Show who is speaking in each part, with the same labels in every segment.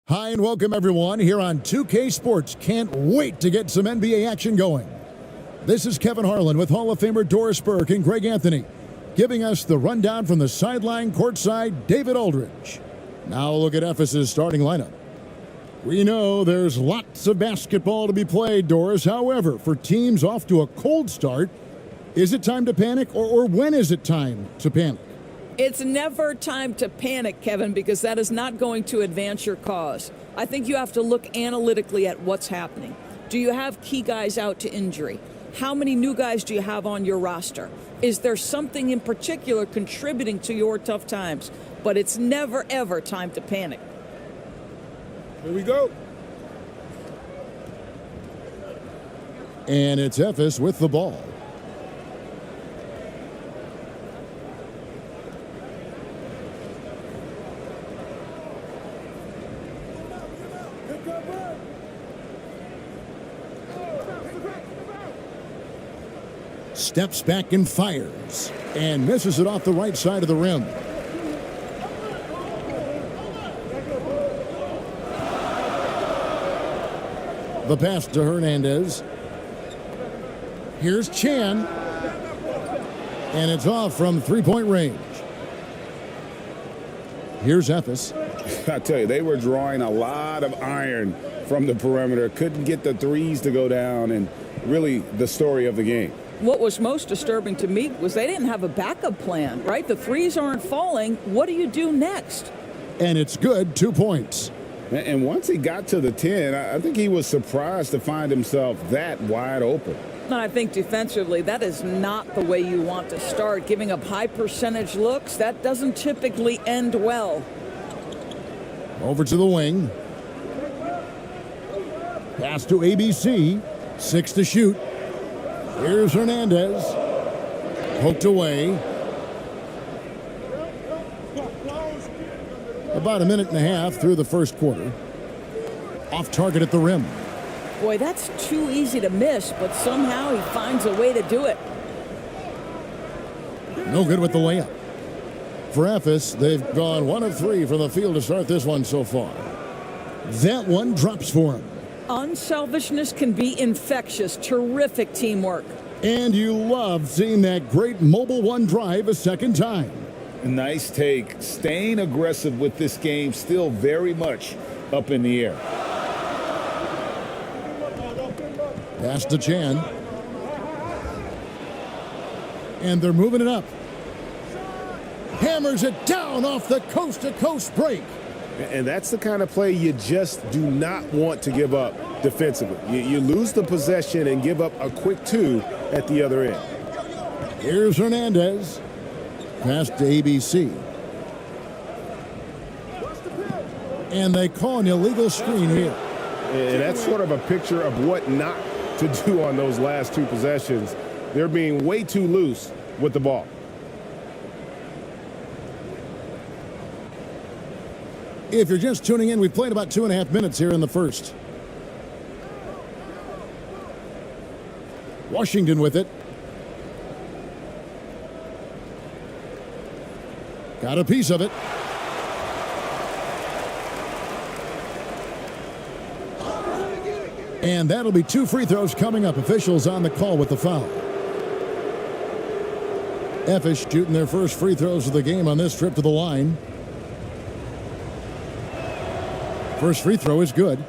Speaker 1: Hi and welcome everyone here on 2K Sports. Can't wait to get some NBA action going. This is Kevin Harlan with Hall of Famer Doris Burke and Greg Anthony, giving us the rundown from the sideline courtside, David Aldridge. Now look at Ephesus' starting lineup. We know there's lots of basketball to be played, Doris. However, for teams off to a cold start, is it time to panic or when is it time to panic?
Speaker 2: It's never time to panic, Kevin, because that is not going to advance your cause. I think you have to look analytically at what's happening. Do you have key guys out to injury? How many new guys do you have on your roster? Is there something in particular contributing to your tough times? But it's never, ever time to panic.
Speaker 3: Here we go.
Speaker 1: And it's Ephes with the ball. Steps back and fires, and misses it off the right side of the rim. The pass to Hernandez. Here's Chan, and it's off from three-point range. Here's Ephes.
Speaker 3: I tell you, they were drawing a lot of iron from the perimeter. Couldn't get the threes to go down, and really the story of the game.
Speaker 2: What was most disturbing to me was they didn't have a backup plan, right? The threes aren't falling. What do you do next?
Speaker 1: And it's good, 2 points.
Speaker 3: And once he got to the 10, I think he was surprised to find himself that wide open.
Speaker 2: And I think defensively, that is not the way you want to start. Giving up high percentage looks, that doesn't typically end well.
Speaker 1: Over to the wing. Pass to ABC. 6 to shoot. Here's Hernandez. Poked away. About a minute and a half through the first quarter. Off target at the rim.
Speaker 2: Boy, that's too easy to miss, but somehow he finds a way to do it.
Speaker 1: No good with the layup. For Ephes, they've gone 1 of 3 from the field to start this one so far. That one drops for him.
Speaker 2: Unselfishness can be infectious. Terrific teamwork.
Speaker 1: And you love seeing that great mobile one drive a second time.
Speaker 3: Nice take. Staying aggressive with this game, still very much up in the air.
Speaker 1: Pass to Chan. And they're moving it up. Hammers it down off the coast-to-coast break.
Speaker 4: And that's the kind of play you just do not want to give up defensively. You lose the possession and give up a quick 2 at the other end.
Speaker 1: Here's Hernandez. Pass to ABC. And they call an illegal screen here.
Speaker 4: And that's sort of a picture of what not to do on those last 2 possessions. They're being way too loose with the ball.
Speaker 1: If you're just tuning in, we've played about 2.5 minutes here in the first. Washington with it. Got a piece of it. And that'll be 2 free throws coming up. Officials on the call with the foul. Ephes shooting their first free throws of the game on this trip to the line. First free throw is good.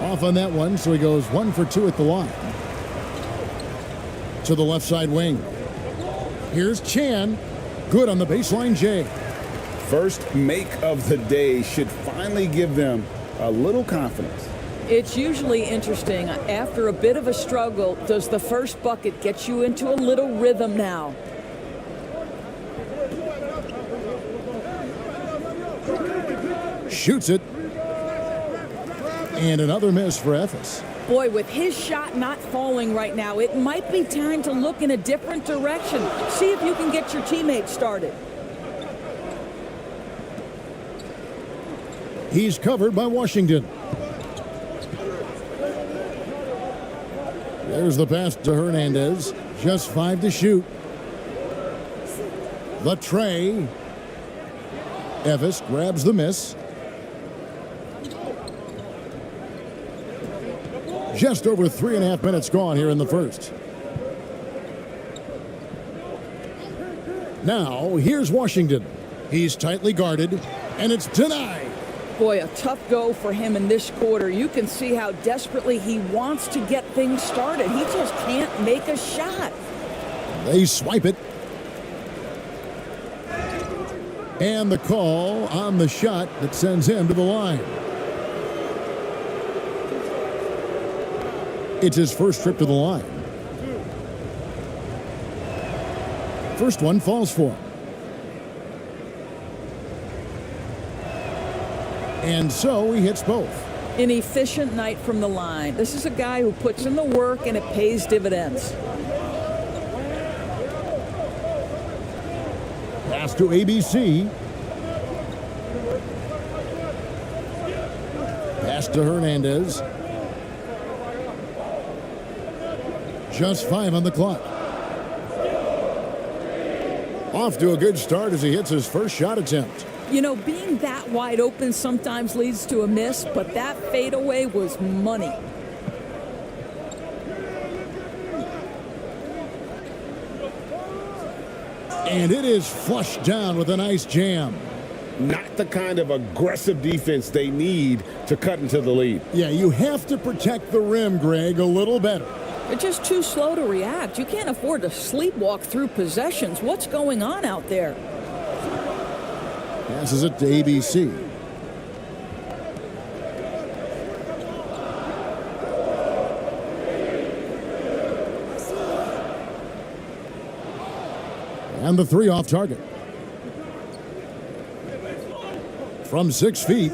Speaker 1: Off on that one, so he goes 1 for 2 at the line. To the left side wing. Here's Chan. Good on the baseline J.
Speaker 3: First make of the day should finally give them a little confidence.
Speaker 2: It's usually interesting. After a bit of a struggle, does the first bucket get you into a little rhythm now?
Speaker 1: Shoots it. And another miss for Ephes.
Speaker 2: Boy, with his shot not falling right now, it might be time to look in a different direction. See if you can get your teammates started.
Speaker 1: He's covered by Washington. There's the pass to Hernandez. Just 5 to shoot. The tray. Evis grabs the miss. Just over 3.5 minutes gone here in the first. Now, here's Washington. He's tightly guarded, and it's denied.
Speaker 2: Boy, a tough go for him in this quarter. You can see how desperately he wants to get things started. He just can't make a shot.
Speaker 1: They swipe it. And the call on the shot that sends him to the line. It's his first trip to the line. First one falls for him. And so he hits both.
Speaker 2: An efficient night from the line. This is a guy who puts in the work and it pays dividends.
Speaker 1: Pass to ABC. Pass to Hernandez. Just 5 on the clock. Off to a good start as he hits his first shot attempt.
Speaker 2: You know, being that wide open sometimes leads to a miss, but that fadeaway was money.
Speaker 1: And it is flushed down with a nice jam.
Speaker 3: Not the kind of aggressive defense they need to cut into the lead.
Speaker 1: Yeah, you have to protect the rim, Greg, a little better.
Speaker 2: They're just too slow to react. You can't afford to sleepwalk through possessions. What's going on out there?
Speaker 1: Passes it to ABC. And the 3 off target. From 6 feet,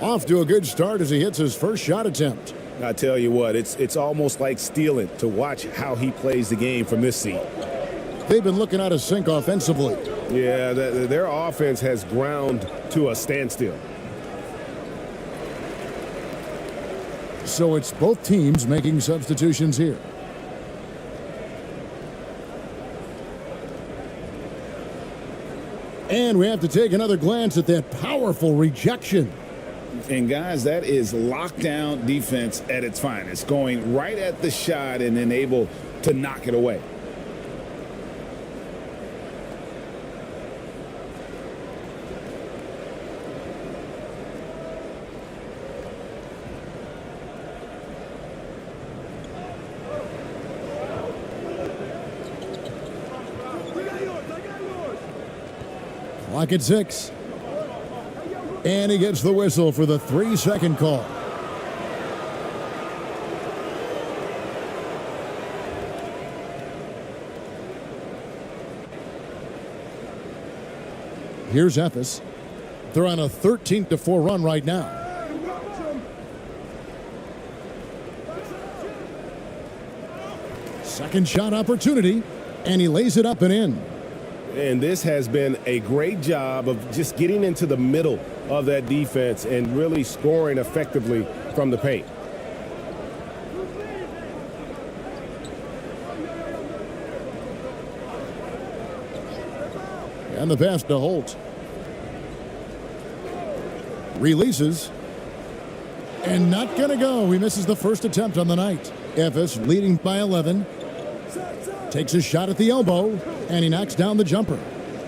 Speaker 1: off to a good start as he hits his first shot attempt.
Speaker 4: I tell you what, it's almost like stealing to watch how he plays the game from this seat.
Speaker 1: They've been looking out of sync offensively.
Speaker 4: Yeah, their offense has ground to a standstill.
Speaker 1: So it's both teams making substitutions here. And we have to take another glance at that powerful rejection.
Speaker 3: And guys, that is lockdown defense at its finest, going right at the shot and then able to knock it away.
Speaker 1: Clock at 6. And he gets the whistle for the 3-second call. Here's Evis. They're on a 13-4 run right now. Second shot opportunity, and he lays it up and in.
Speaker 4: And this has been a great job of just getting into the middle of that defense and really scoring effectively from the paint.
Speaker 1: And the pass to Holt. Releases. And not going to go. He misses the first attempt on the night. Evis leading by 11. Takes a shot at the elbow, and he knocks down the jumper.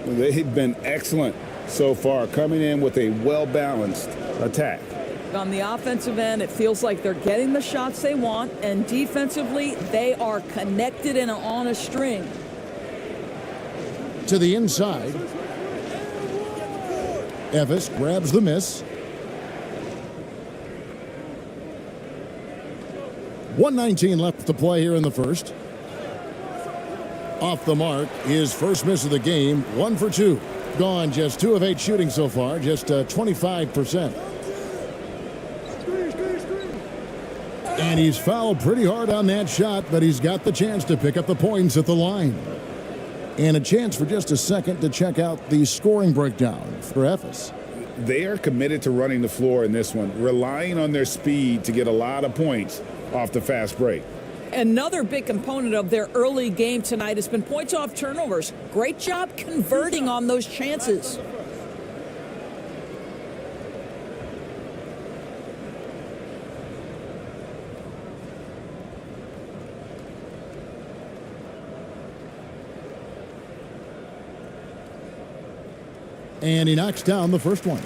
Speaker 3: They've been excellent so far, coming in with a well-balanced attack.
Speaker 2: On the offensive end, it feels like they're getting the shots they want, and defensively, they are connected and on a string.
Speaker 1: To the inside. Evis grabs the miss. 1:19 left to play here in the first. Off the mark, his first miss of the game, 1 for 2. Gone just 2 of 8 shooting so far, just 25%. And he's fouled pretty hard on that shot, but he's got the chance to pick up the points at the line. And a chance for just a second to check out the scoring breakdown for Evis.
Speaker 3: They are committed to running the floor in this one, relying on their speed to get a lot of points off the fast break.
Speaker 2: Another big component of their early game tonight has been points off turnovers. Great job converting on those chances.
Speaker 1: And he knocks down the first one.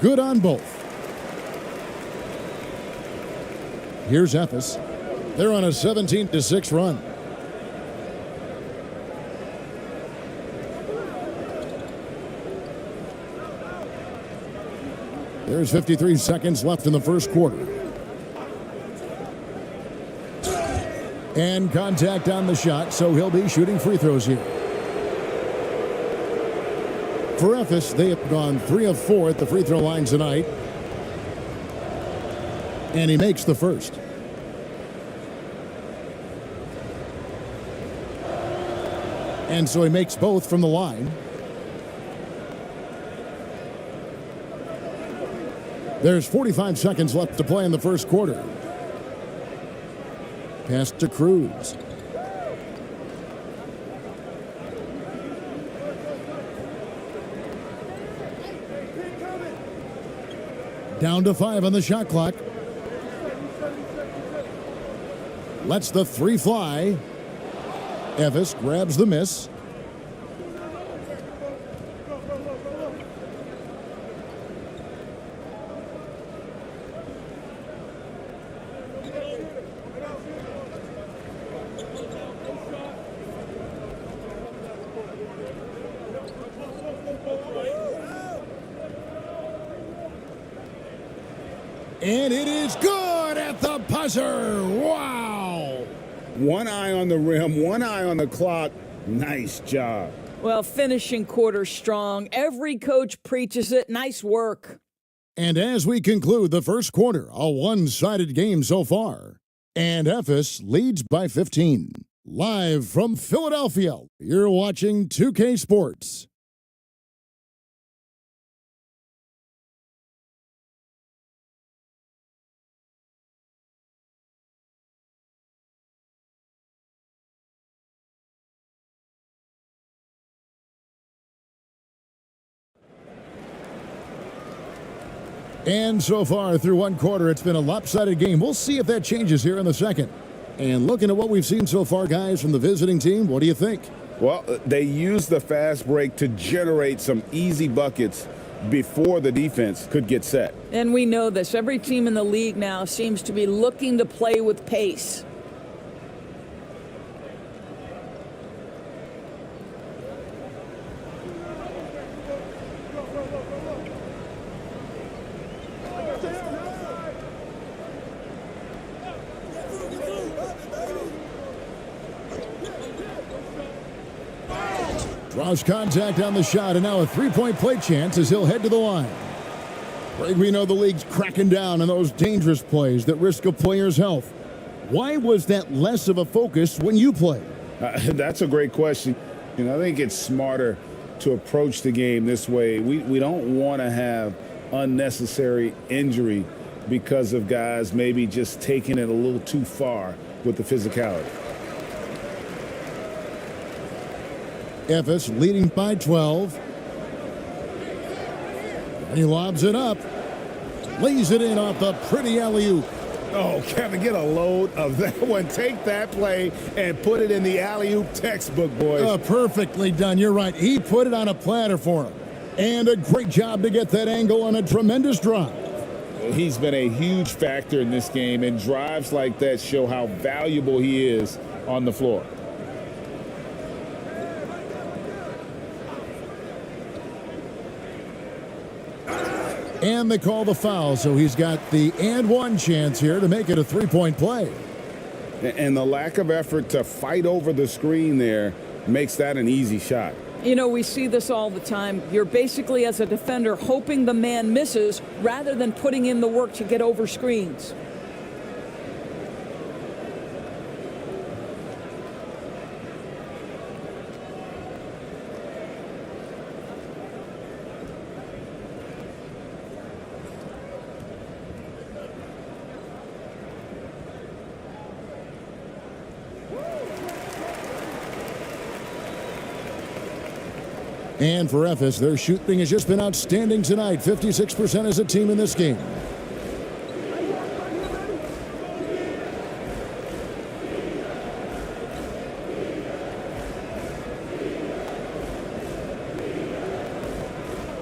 Speaker 1: Good on both. Here's Ephes. They're on a 17-6 run. There's 53 seconds left in the first quarter. And contact on the shot, so he'll be shooting free throws here. For Ephes, they have gone 3 of 4 at the free throw line tonight. And he makes the first. And so he makes both from the line. There's 45 seconds left to play in the first quarter. Pass to Cruz. Down to 5 on the shot clock. Lets the 3 fly. Ephes grabs the miss. And it is good at the buzzer. Wow.
Speaker 3: One eye on the rim, one eye on the clock. Nice job.
Speaker 2: Well, finishing quarter strong. Every coach preaches it. Nice work.
Speaker 1: And as we conclude the first quarter, a one-sided game so far. And Ephes leads by 15. Live from Philadelphia, you're watching 2K Sports. And so far through one quarter, it's been a lopsided game. We'll see if that changes here in the second. And looking at what we've seen so far, guys, from the visiting team, what do you think?
Speaker 3: Well, they used the fast break to generate some easy buckets before the defense could get set.
Speaker 2: And we know this. Every team in the league now seems to be looking to play with pace.
Speaker 1: Draws contact on the shot, and now a three-point play chance as he'll head to the line. Greg, we know the league's cracking down on those dangerous plays that risk a player's health. Why was that less of a focus when you played?
Speaker 3: That's a great question. I think it's smarter to approach the game this way. We don't want to have unnecessary injury because of guys maybe just taking it a little too far with the physicality.
Speaker 1: Ephes leading by 12. And he lobs it up. Lays it in off the pretty alley-oop.
Speaker 3: Oh, Kevin, get a load of that one. Take that play and put it in the alley-oop textbook, boys.
Speaker 1: Perfectly done. You're right. He put it on a platter for him. And a great job to get that angle on a tremendous drive.
Speaker 3: He's been a huge factor in this game, and drives like that show how valuable he is on the floor.
Speaker 1: And they call the foul, so he's got the and one chance here to make it a three-point play.
Speaker 3: And the lack of effort to fight over the screen there makes that an easy shot.
Speaker 2: You know, we see this all the time. You're basically, as a defender, hoping the man misses rather than putting in the work to get over screens.
Speaker 1: And for Ephes, their shooting has just been outstanding tonight. 56% as a team in this game.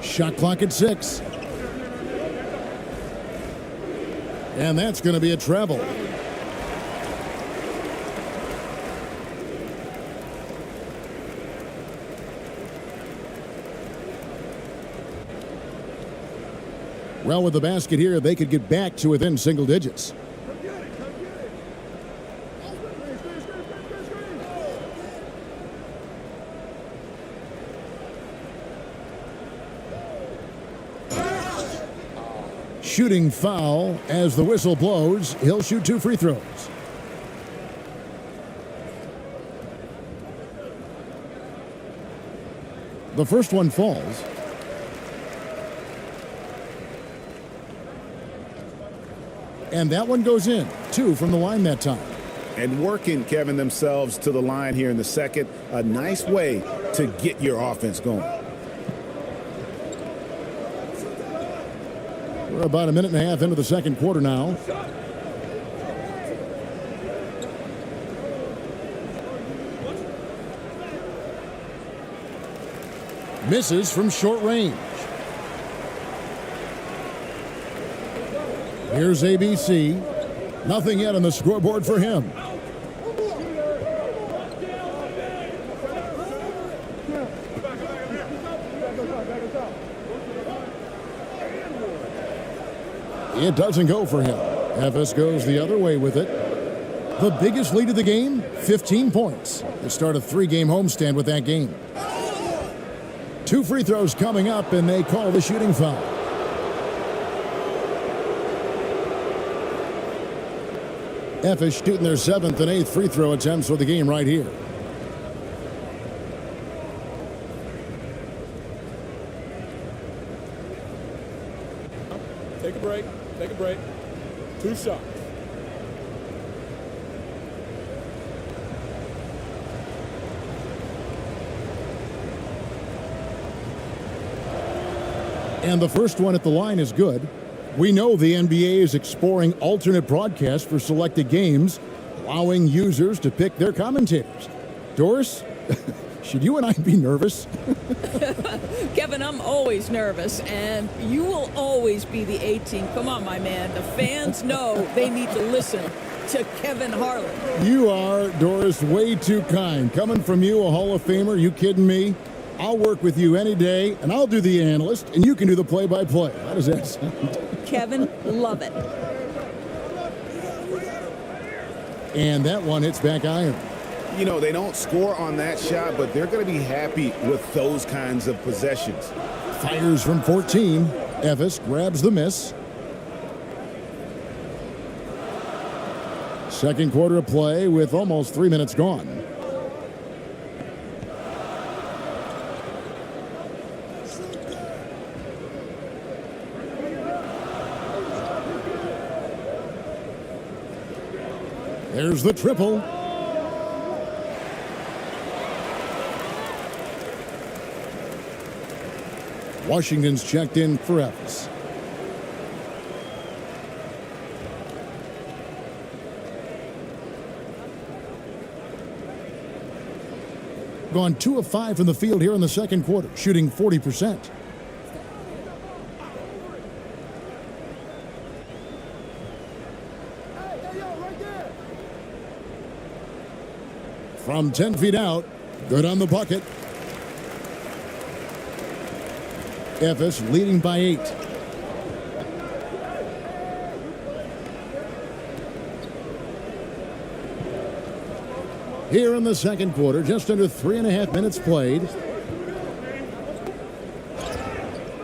Speaker 1: Shot clock at 6. And that's going to be a travel. Well, with the basket here, they could get back to within single digits. Shooting foul as the whistle blows. He'll shoot 2 free throws. The first one falls. And that one goes in. 2 from the line that time.
Speaker 3: And working, Kevin, themselves to the line here in the second. A nice way to get your offense going.
Speaker 1: We're about a minute and a half into the second quarter now. Misses from short range. Here's ABC. Nothing yet on the scoreboard for him. It doesn't go for him. Ephes goes the other way with it. The biggest lead of the game, 15 points. They start a 3-game homestand with that game. 2 free throws coming up, and they call the shooting foul. Ephes shooting their 7th and 8th free throw attempts for the game right here.
Speaker 5: Take a break. Take a break. 2 shots.
Speaker 1: And the first one at the line is good. We know the NBA is exploring alternate broadcasts for selected games, allowing users to pick their commentators. Doris, should you and I be nervous?
Speaker 2: Kevin, I'm always nervous, and you will always be the A-team. Come on, my man. The fans know they need to listen to Kevin Harlan.
Speaker 1: You are, Doris, way too kind. Coming from you, a Hall of Famer, you kidding me? I'll work with you any day, and I'll do the analyst, and you can do the play-by-play. How does that sound?
Speaker 2: Kevin, love it.
Speaker 1: And that one hits back iron.
Speaker 3: You know, they don't score on that shot, but they're going to be happy with those kinds of possessions.
Speaker 1: Fires from 14. Ephes grabs the miss. Second quarter of play with almost 3 minutes gone. There's the triple. Washington's checked in for Ephes. Gone 2 of 5 from the field here in the second quarter, shooting 40%. From 10 feet out, good on the bucket. Ephes leading by 8. Here in the second quarter, just under 3.5 minutes played.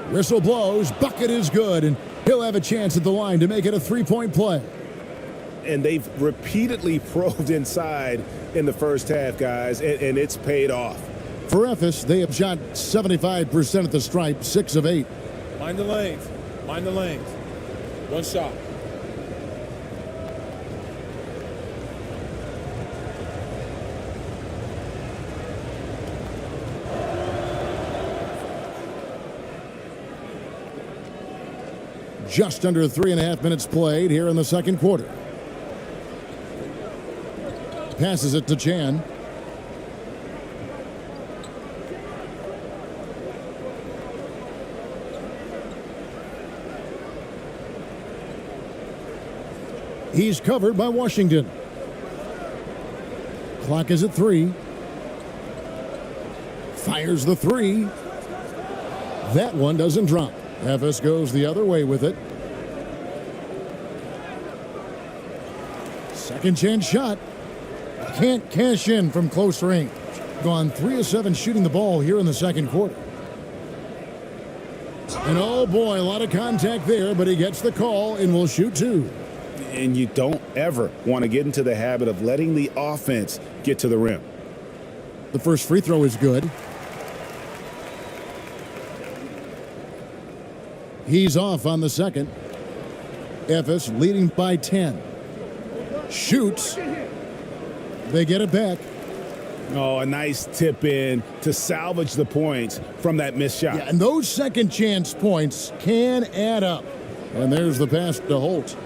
Speaker 1: Whistle blows, bucket is good, and he'll have a chance at the line to make it a 3-point play.
Speaker 4: And they've repeatedly probed inside in the first half, guys, and it's paid off.
Speaker 1: For Ephes, they have shot 75% at the stripe, 6 of 8.
Speaker 5: Mind the lanes. Mind the lanes. 1 shot.
Speaker 1: Just under 3.5 minutes played here in the second quarter. Passes it to Chan. He's covered by Washington. Clock is at 3. Fires the 3. That one doesn't drop. Efes goes the other way with it. Second chance shot. Can't cash in from close range. Gone 3 of 7 shooting the ball here in the second quarter. And oh boy, a lot of contact there, but he gets the call and will shoot 2.
Speaker 3: And you don't ever want to get into the habit of letting the offense get to the rim.
Speaker 1: The first free throw is good. He's off on the second. Efes leading by 10. Shoots. They get it back.
Speaker 3: Oh, a nice tip in to salvage the points from that missed shot.
Speaker 1: Yeah, and those second chance points can add up. And there's the pass to Holt.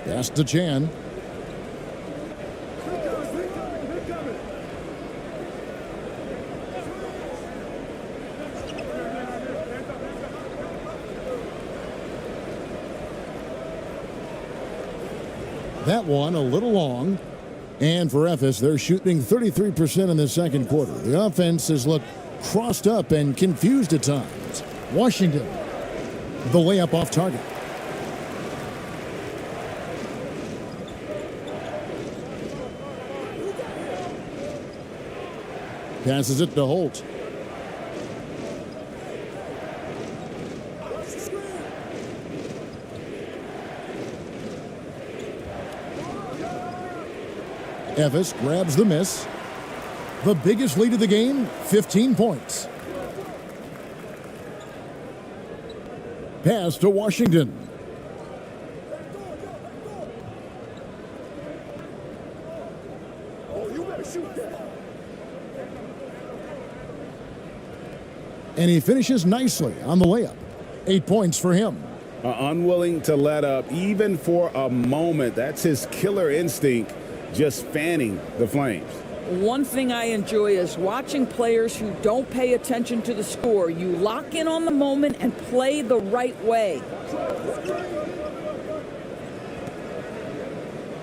Speaker 1: Pass to Chan. That one a little long. And for Efes, they're shooting 33% in the second quarter. The offense has looked crossed up and confused at times. Washington, the layup off target. Passes it to Holt. Efes grabs the miss. The biggest lead of the game, 15 points. Pass to Washington. And he finishes nicely on the layup. 8 points for him.
Speaker 3: Unwilling to let up even for a moment. That's his killer instinct, just fanning the flames.
Speaker 2: One thing I enjoy is watching players who don't pay attention to the score. You lock in on the moment and play the right way.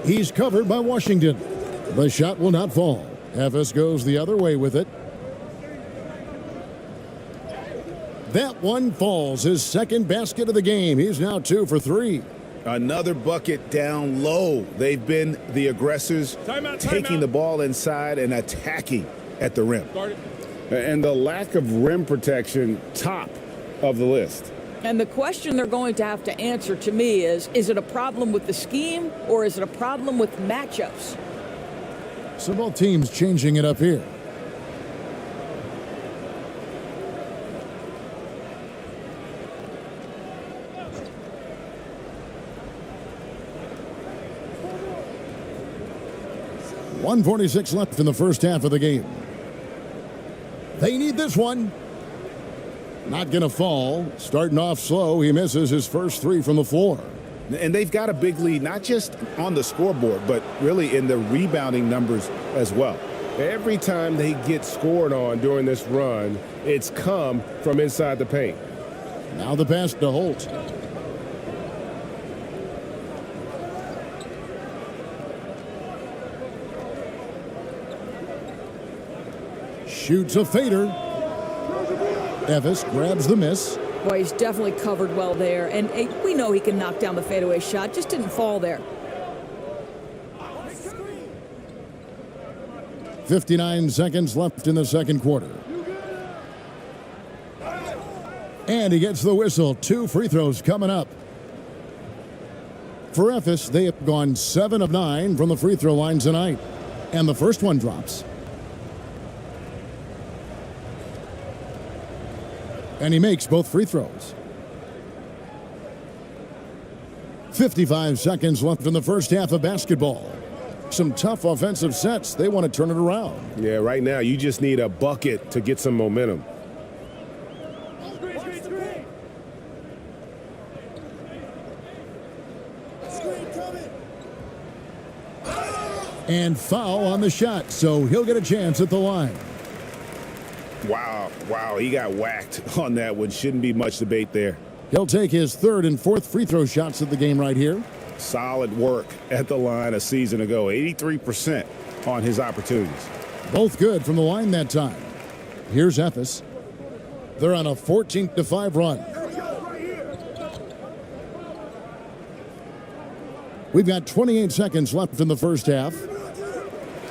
Speaker 1: He's covered by Washington. The shot will not fall. Efes goes the other way with it. That one falls. His second basket of the game. He's now 2 for 3.
Speaker 3: Another bucket down low. They've been the aggressors, taking the ball inside and attacking at the rim. And the lack of rim protection, top of the list.
Speaker 2: And the question they're going to have to answer to me is it a problem with the scheme or is it a problem with matchups?
Speaker 1: So both teams changing it up here. .146 left in the first half of the game. They need this one. Not going to fall. Starting off slow, he misses his first 3 from the floor.
Speaker 3: And they've got a big lead, not just on the scoreboard, but really in the rebounding numbers as well.
Speaker 4: Every time they get scored on during this run, it's come from inside the paint.
Speaker 1: Now the pass to Holt. Shoots a fader. Efes grabs the miss.
Speaker 2: Boy, he's definitely covered well there. And we know he can knock down the fadeaway shot. Just didn't fall there.
Speaker 1: 59 seconds left in the second quarter. And he gets the whistle. 2 free throws coming up. For Efes, they have gone 7 of 9 from the free throw line tonight. And the first one drops. And he makes both free throws. 55 seconds left in the first half of basketball. Some tough offensive sets. They want to turn it around.
Speaker 4: Yeah, right now you just need a bucket to get some momentum.
Speaker 1: And foul on the shot, so he'll get a chance at the line.
Speaker 3: Wow, he got whacked on that one. Shouldn't be much debate there.
Speaker 1: He'll take his third and fourth free throw shots of the game right here.
Speaker 3: Solid work at the line a season ago. 83% on his opportunities.
Speaker 1: Both good from the line that time. Here's Ephes. They're on a 14-5 run. We've got 28 seconds left in the first half.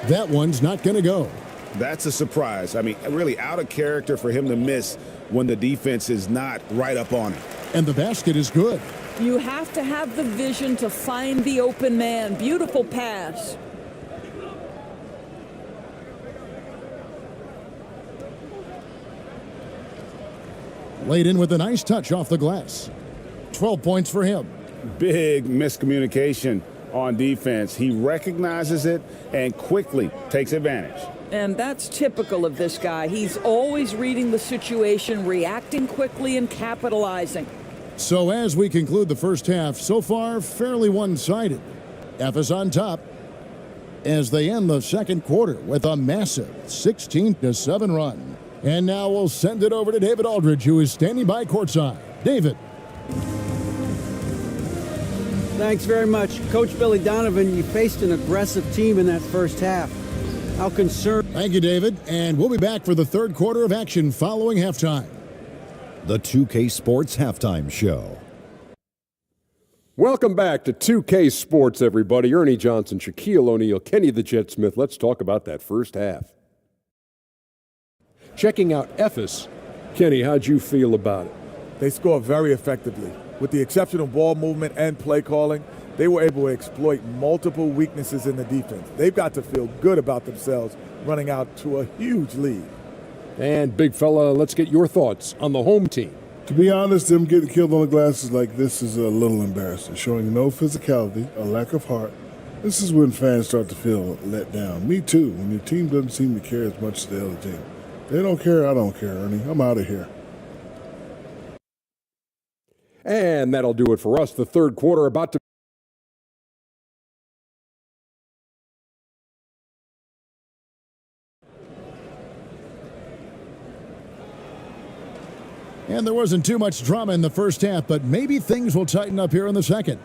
Speaker 1: That one's not going to go.
Speaker 3: That's a surprise. I mean, really out of character for him to miss when the defense is not right up on him.
Speaker 1: And the basket is good.
Speaker 2: You have to have the vision to find the open man. Beautiful pass.
Speaker 1: Laid in with a nice touch off the glass. 12 points for him.
Speaker 3: Big miscommunication on defense. He recognizes it and quickly takes advantage.
Speaker 2: And that's typical of this guy. He's always reading the situation, reacting quickly, and capitalizing.
Speaker 1: So as we conclude the first half, so far fairly one-sided. Ephes on top as they end the second quarter with a massive 16-7 run. And now we'll send it over to David Aldridge, who is standing by courtside. David.
Speaker 6: Thanks very much. Coach Billy Donovan, you faced an aggressive team in that first half. How concerned?
Speaker 1: Thank you, David. And we'll be back for the third quarter of action following halftime.
Speaker 7: The 2K Sports Halftime Show.
Speaker 8: Welcome back to 2K Sports, everybody. Ernie Johnson, Shaquille O'Neal, Kenny the Jet Smith. Let's talk about that first half. Checking out Ephes. Kenny, how'd you feel about it?
Speaker 5: They scored very effectively. With the exceptional ball movement and play calling, they were able to exploit multiple weaknesses in the defense. They've got to feel good about themselves running out to a huge lead.
Speaker 8: And big fella, let's get your thoughts on the home team.
Speaker 9: To be honest, them getting killed on the glass like this is a little embarrassing, showing no physicality, a lack of heart. This is when fans start to feel let down. Me too, when your team doesn't seem to care as much as the other team. They don't care, I don't care, Ernie. I'm out of here.
Speaker 8: And that'll do it for us. The third quarter about to
Speaker 1: And there wasn't too much drama in the first half, but maybe things will tighten up here in the second.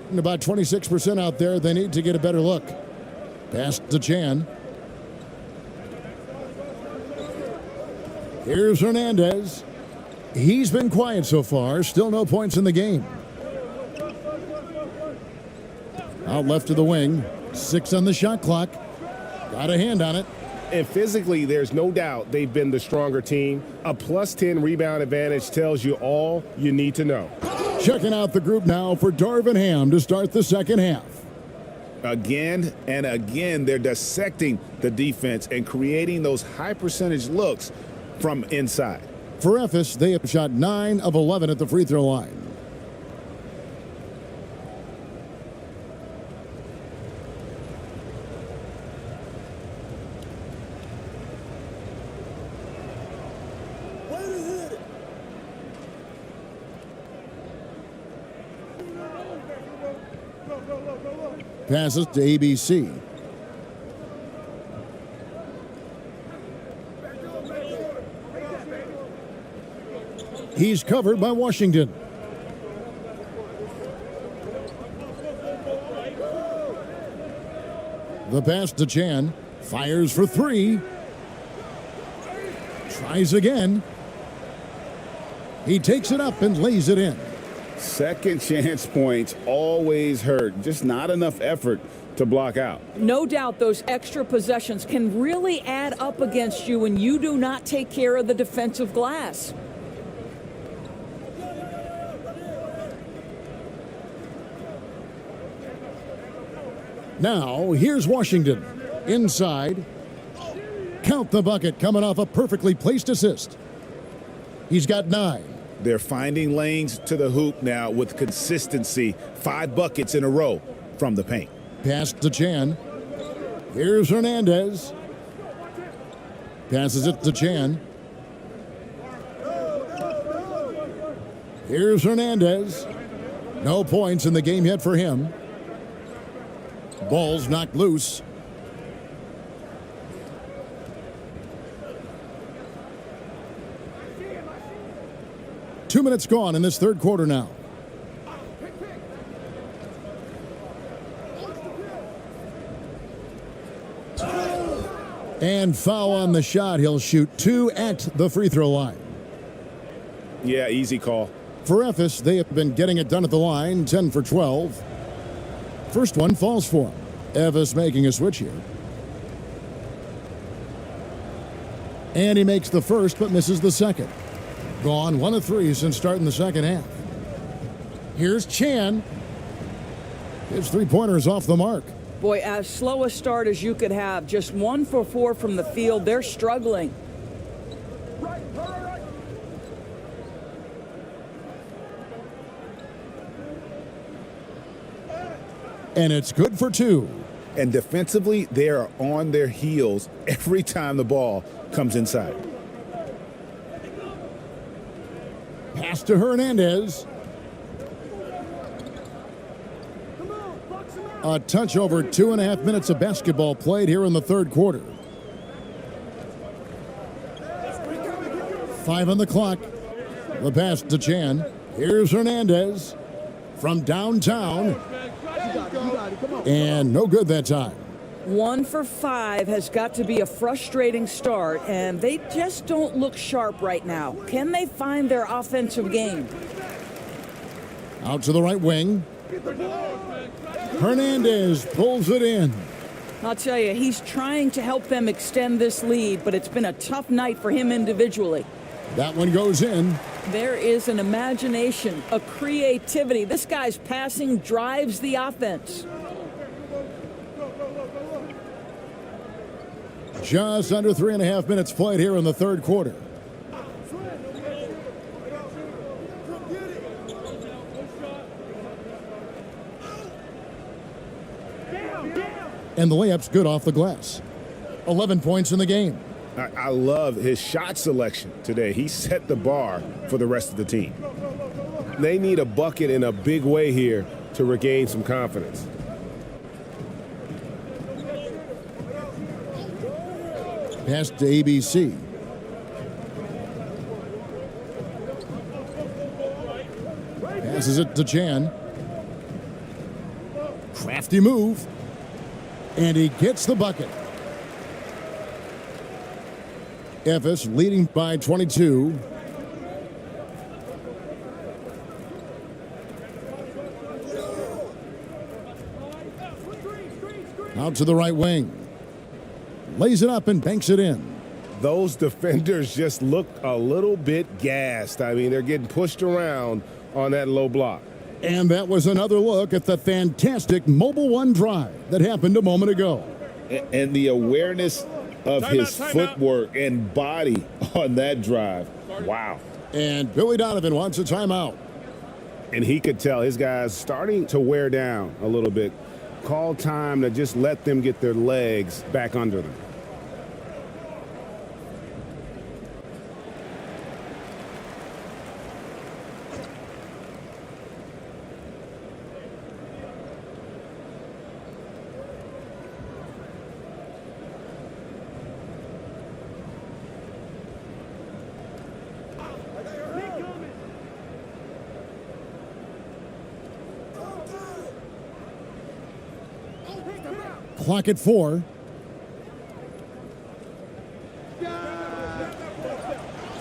Speaker 1: And about 26% out there, they need to get a better look. Pass to Chan. Here's Hernandez. He's been quiet so far. Still no points in the game. Out left to the wing. 6 on the shot clock. Got a hand on it.
Speaker 4: And physically, there's no doubt they've been the stronger team. A plus 10 rebound advantage tells you all you need to know.
Speaker 1: Checking out the group now for Darvin Ham to start the second half.
Speaker 3: Again and again, they're dissecting the defense and creating those high percentage looks from inside.
Speaker 1: For Ephes, they have shot 9 of 11 at the free throw line. Passes to ABC. He's covered by Washington. The pass to Chan. Fires for 3. Tries again. He takes it up and lays it in.
Speaker 3: Second chance points always hurt. Just not enough effort to block out.
Speaker 2: No doubt those extra possessions can really add up against you when you do not take care of the defensive glass.
Speaker 1: Now, here's Washington. Inside. Count the bucket coming off a perfectly placed assist. He's got 9.
Speaker 3: They're finding lanes to the hoop now with consistency. 5 buckets in a row from the paint.
Speaker 1: Pass to Chan. Here's Hernandez. Passes it to Chan. Here's Hernandez. No points in the game yet for him. Ball's knocked loose. Two minutes gone in this third quarter now. And foul on the shot. He'll shoot 2 at the free throw line.
Speaker 4: Yeah, easy call.
Speaker 1: For Ephes, they have been getting it done at the line, 10 for 12. First one falls for him. Ephes making a switch here. And he makes the first but misses the second. Gone 1 of 3 since starting the second half. Here's Chan. His three-pointer is off the mark.
Speaker 2: Boy, as slow a start as you could have. Just 1 for 4 from the field. They're struggling.
Speaker 1: And it's good for 2.
Speaker 3: And defensively, they are on their heels every time the ball comes inside.
Speaker 1: Pass to Hernandez. A touch over 2.5 minutes of basketball played here in the third quarter. 5 on the clock. The pass to Chan. Here's Hernandez from downtown. And no good that time.
Speaker 2: 1 for 5 has got to be a frustrating start, and they just don't look sharp right now. Can they find their offensive game?
Speaker 1: Out to the right wing. Hernandez pulls it in.
Speaker 2: I'll tell you, he's trying to help them extend this lead, but it's been a tough night for him individually.
Speaker 1: That one goes in.
Speaker 2: There is an imagination, a creativity. This guy's passing drives the offense.
Speaker 1: Just under 3.5 minutes played here in the third quarter. And the layup's good off the glass. 11 points in the game.
Speaker 4: I love his shot selection today. He set the bar for the rest of the team. They need a bucket in a big way here to regain some confidence.
Speaker 1: Pass to ABC. Passes it to Chan. Crafty move. And he gets the bucket. Ephes leading by 22. Out to the right wing. Lays it up and banks it in.
Speaker 4: Those defenders just look a little bit gassed. I mean, they're getting pushed around on that low block.
Speaker 1: And that was another look at the fantastic Mobile One drive that happened a moment ago.
Speaker 3: And the awareness of his footwork and body on that drive. Wow.
Speaker 1: And Billy Donovan wants a timeout.
Speaker 4: And he could tell his guys starting to wear down a little bit. Call time to just let them get their legs back under them.
Speaker 1: Clock at 4.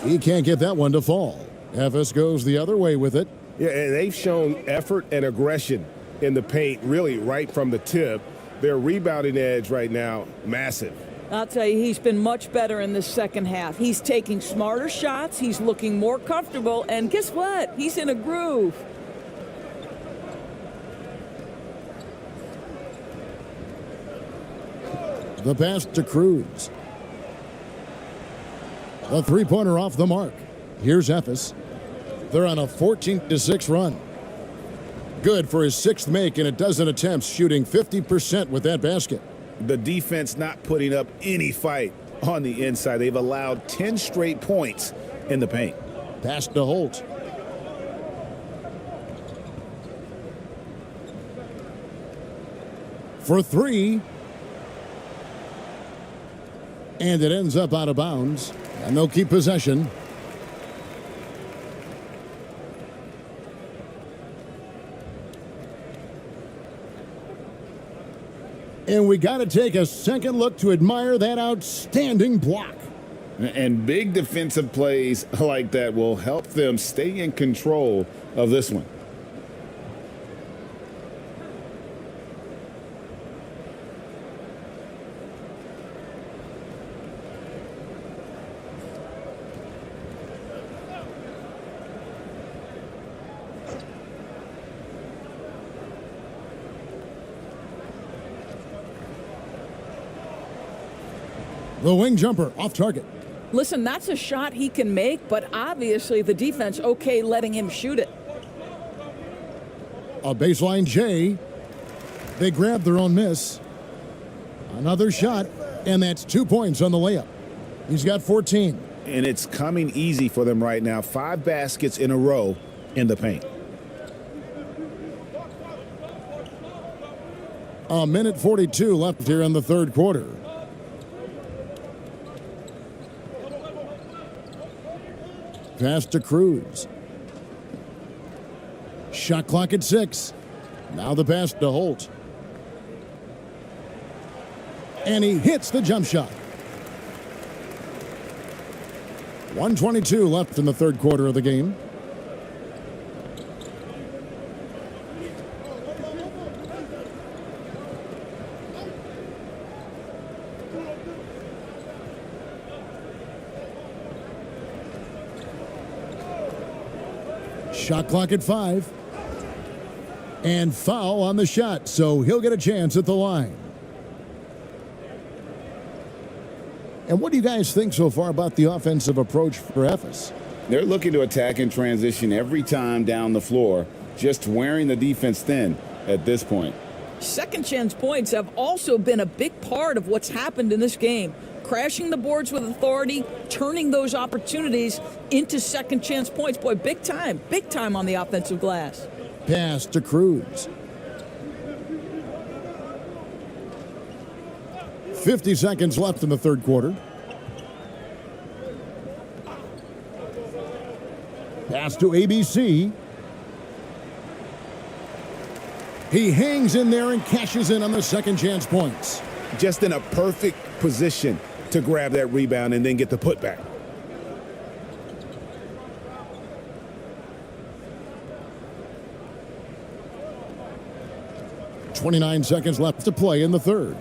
Speaker 1: He can't get that one to fall. Ephes goes the other way with it.
Speaker 4: Yeah, and they've shown effort and aggression in the paint, really right from the tip. Their rebounding edge right now, massive.
Speaker 2: I'll tell you, he's been much better in this second half. He's taking smarter shots. He's looking more comfortable. And guess what? He's in a groove.
Speaker 1: The pass to Cruz. A three-pointer off the mark. Here's Ephes. They're on a 14-6 run. Good for his 6th make in a dozen attempts, shooting 50% with that basket.
Speaker 3: The defense not putting up any fight on the inside. They've allowed 10 straight points in the paint.
Speaker 1: Pass to Holt. for three. And it ends up out of bounds. And they'll keep possession. And we got to take a second look to admire that outstanding block.
Speaker 3: And big defensive plays like that will help them stay in control of this one.
Speaker 1: The wing jumper off target.
Speaker 2: Listen, that's a shot he can make, but obviously the defense okay letting him shoot it.
Speaker 1: A baseline J. They grab their own miss. Another shot, and that's 2 points on the layup. He's got 14.
Speaker 3: And it's coming easy for them right now. 5 baskets in a row in the paint.
Speaker 1: A minute 42 left here in the third quarter. Pass to Cruz. Shot clock at 6. Now the pass to Holt. And he hits the jump shot. 1:22 left in the third quarter of the game. Shot clock at 5. And foul on the shot, so he'll get a chance at the line. And what do you guys think so far about the offensive approach for Ephes?
Speaker 3: They're looking to attack in transition every time down the floor, just wearing the defense thin at this point.
Speaker 2: Second chance points have also been a big part of what's happened in this game. Crashing the boards with authority, turning those opportunities into second chance points. Boy, big time on the offensive glass.
Speaker 1: Pass to Cruz. 50 seconds left in the third quarter. Pass to ABC. He hangs in there and cashes in on the second chance points.
Speaker 3: Just in a perfect position to grab that rebound and then get the putback.
Speaker 1: .29 seconds left to play in the third.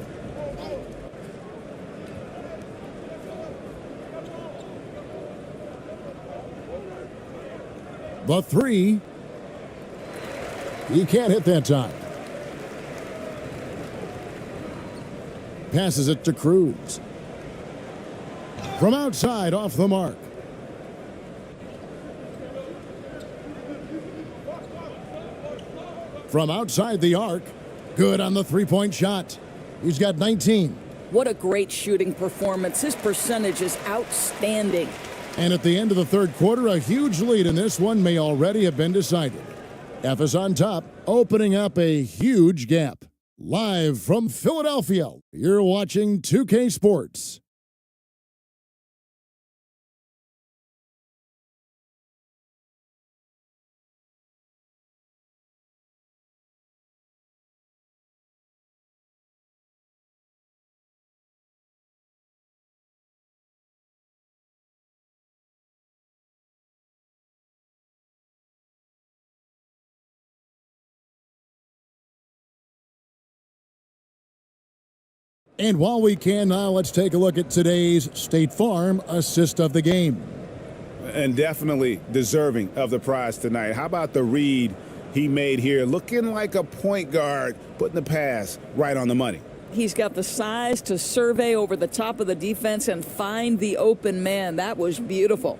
Speaker 1: The three. He can't hit that time. Passes it to Cruz. From outside, off the mark. From outside the arc. Good on the three-point shot. He's got 19.
Speaker 2: What a great shooting performance. His percentage is outstanding.
Speaker 1: And at the end of the third quarter, a huge lead in this one may already have been decided. Ephes on top, opening up a huge gap. Live from Philadelphia, you're watching 2K Sports. And while we can now, let's take a look at today's State Farm assist of the game.
Speaker 3: And definitely deserving of the prize tonight. How about the read he made here? Looking like a point guard, putting the pass right on the money.
Speaker 2: He's got the size to survey over the top of the defense and find the open man. That was beautiful.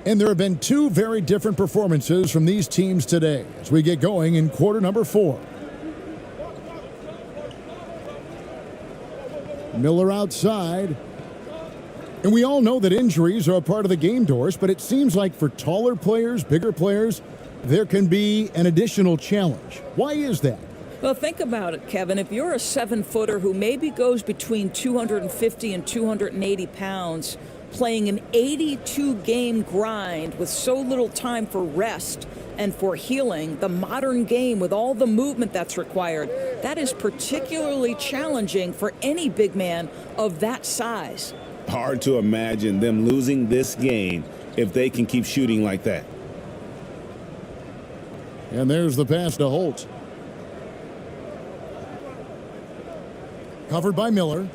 Speaker 1: And there have been two very different performances from these teams today as we get going in quarter number 4. Miller outside. And we all know that injuries are a part of the game, Doris, but it seems like for taller players, bigger players, there can be an additional challenge. Why is that?
Speaker 2: Well, think about it, Kevin. If you're a 7-footer who maybe goes between 250 and 280 pounds, playing an 82-game grind with so little time for rest and for healing, the modern game with all the movement that's required, that is particularly challenging for any big man of that size.
Speaker 3: Hard to imagine them losing this game if they can keep shooting like that.
Speaker 1: And there's the pass to Holt. Covered by Miller.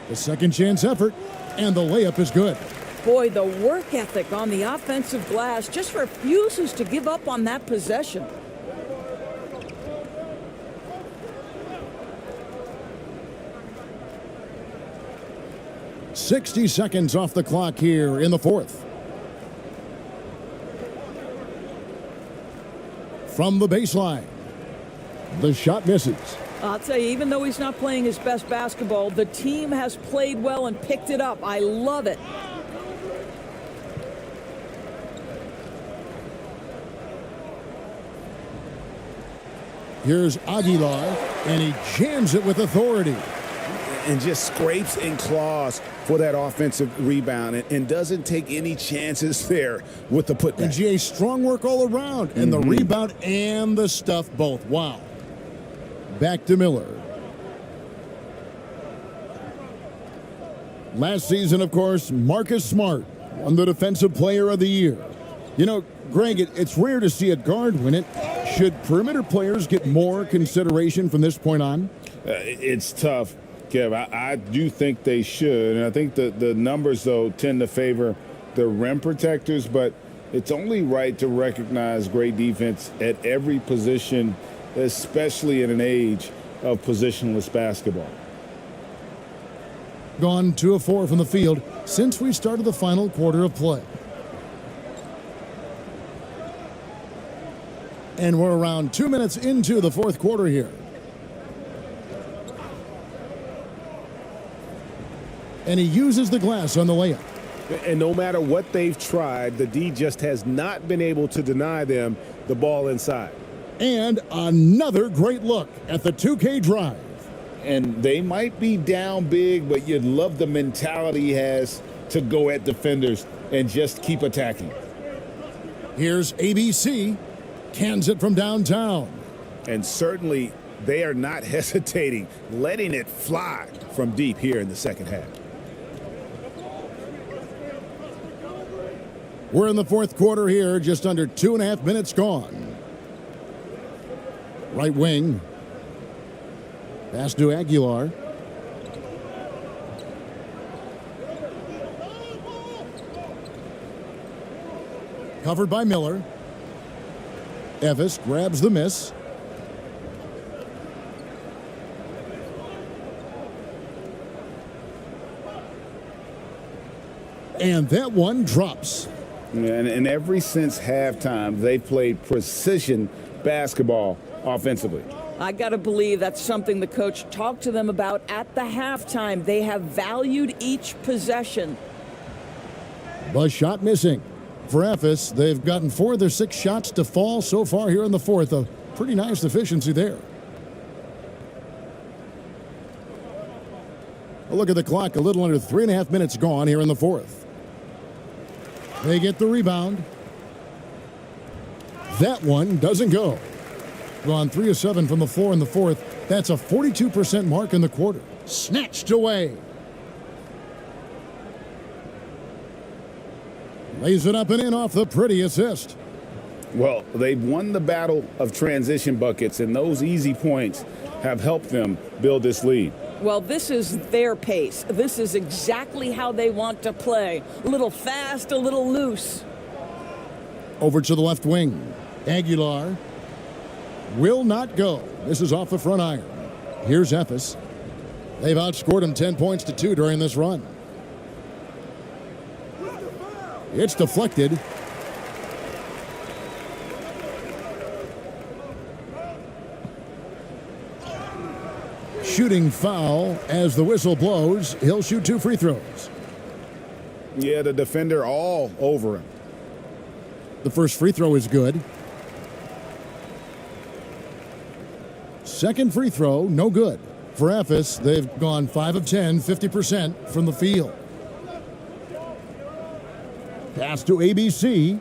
Speaker 1: The second chance effort, and the layup is good.
Speaker 2: Boy, the work ethic on the offensive glass just refuses to give up on that possession.
Speaker 1: "60 seconds off the clock here in the fourth. From the baseline, the shot misses.
Speaker 2: I'll tell you, even though he's not playing his best basketball, the team has played well and picked it up. I love it.
Speaker 1: Here's Aguilar, and he jams it with authority.
Speaker 3: And just scrapes and claws for that offensive rebound and doesn't take any chances there with the putback.
Speaker 1: And GA, strong work all around, and the rebound and the stuff both. Wow. Back to Miller. Last season, of course, Marcus Smart won the Defensive Player of the Year. You know, Greg, it's rare to see a guard win it. Should perimeter players get more consideration from this point on?
Speaker 3: It's tough, Kev. I do think they should. And I think the numbers, though, tend to favor the rim protectors. But it's only right to recognize great defense at every position, especially in an age of positionless basketball.
Speaker 1: Gone 2 of 4 from the field since we started the final quarter of play. And we're around 2 minutes into the fourth quarter here. And he uses the glass on the layup.
Speaker 4: And no matter what they've tried, the D just has not been able to deny them the ball inside.
Speaker 1: And another great look at the 2K drive.
Speaker 3: And they might be down big, but you'd love the mentality he has to go at defenders and just keep attacking.
Speaker 1: Here's ABC. Cans it from downtown.
Speaker 3: And certainly they are not hesitating, letting it fly from deep here in the second half.
Speaker 1: We're in the fourth quarter here, just under 2.5 minutes gone. Right wing. Pass to Aguilar. Covered by Miller. Evis grabs the miss. And that one drops.
Speaker 3: And ever since halftime, they played precision basketball offensively.
Speaker 2: I got to believe that's something the coach talked to them about at the halftime. They have valued each possession.
Speaker 1: But shot missing. For Evis, they've gotten 4 of their 6 shots to fall so far here in the fourth. A pretty nice efficiency there. A look at the clock, a little under 3.5 minutes gone here in the fourth. They get the rebound. That one doesn't go. Gone 3 of 7 from the floor in the fourth. That's a 42% mark in the quarter. Snatched away. Lays it up and in off the pretty assist.
Speaker 3: Well, they've won the battle of transition buckets, and those easy points have helped them build this lead.
Speaker 2: Well, this is their pace. This is exactly how they want to play. A little fast, a little loose.
Speaker 1: Over to the left wing. Aguilar will not go. This is off the front iron. Here's Evis. They've outscored him 10 points to 2 during this run. It's deflected. shooting foul. As the whistle blows, he'll shoot 2 free throws.
Speaker 3: Yeah, the defender all over him.
Speaker 1: The first free throw is good. Second free throw, no good. For Ephes, they've gone 5 of 10, 50% from the field. Pass to ABC.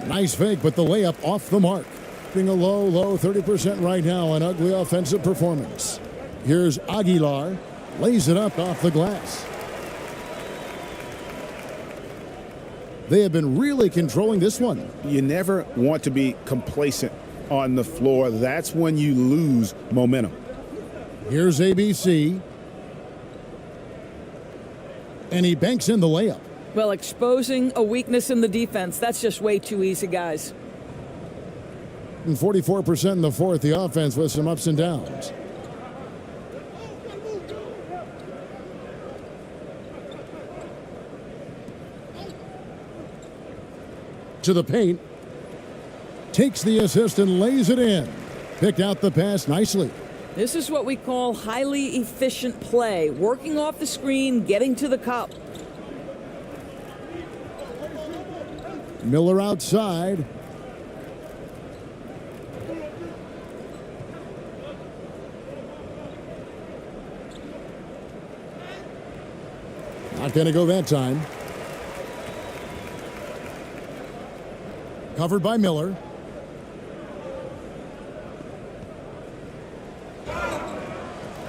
Speaker 1: Nice fake, but the layup off the mark. Being a low 30% right now, an ugly offensive performance. Here's Aguilar, lays it up off the glass. They have been really controlling this one.
Speaker 3: You never want to be complacent on the floor. That's when you lose momentum.
Speaker 1: Here's ABC. And he banks in the layup.
Speaker 2: Well, exposing a weakness in the defense, that's just way too easy, guys.
Speaker 1: And 44% in the fourth, the offense with some ups and downs. To the paint. Takes the assist and lays it in. Picked out the pass nicely.
Speaker 2: This is what we call highly efficient play. Working off the screen, getting to the cup.
Speaker 1: Miller outside. Not going to go that time. Covered by Miller.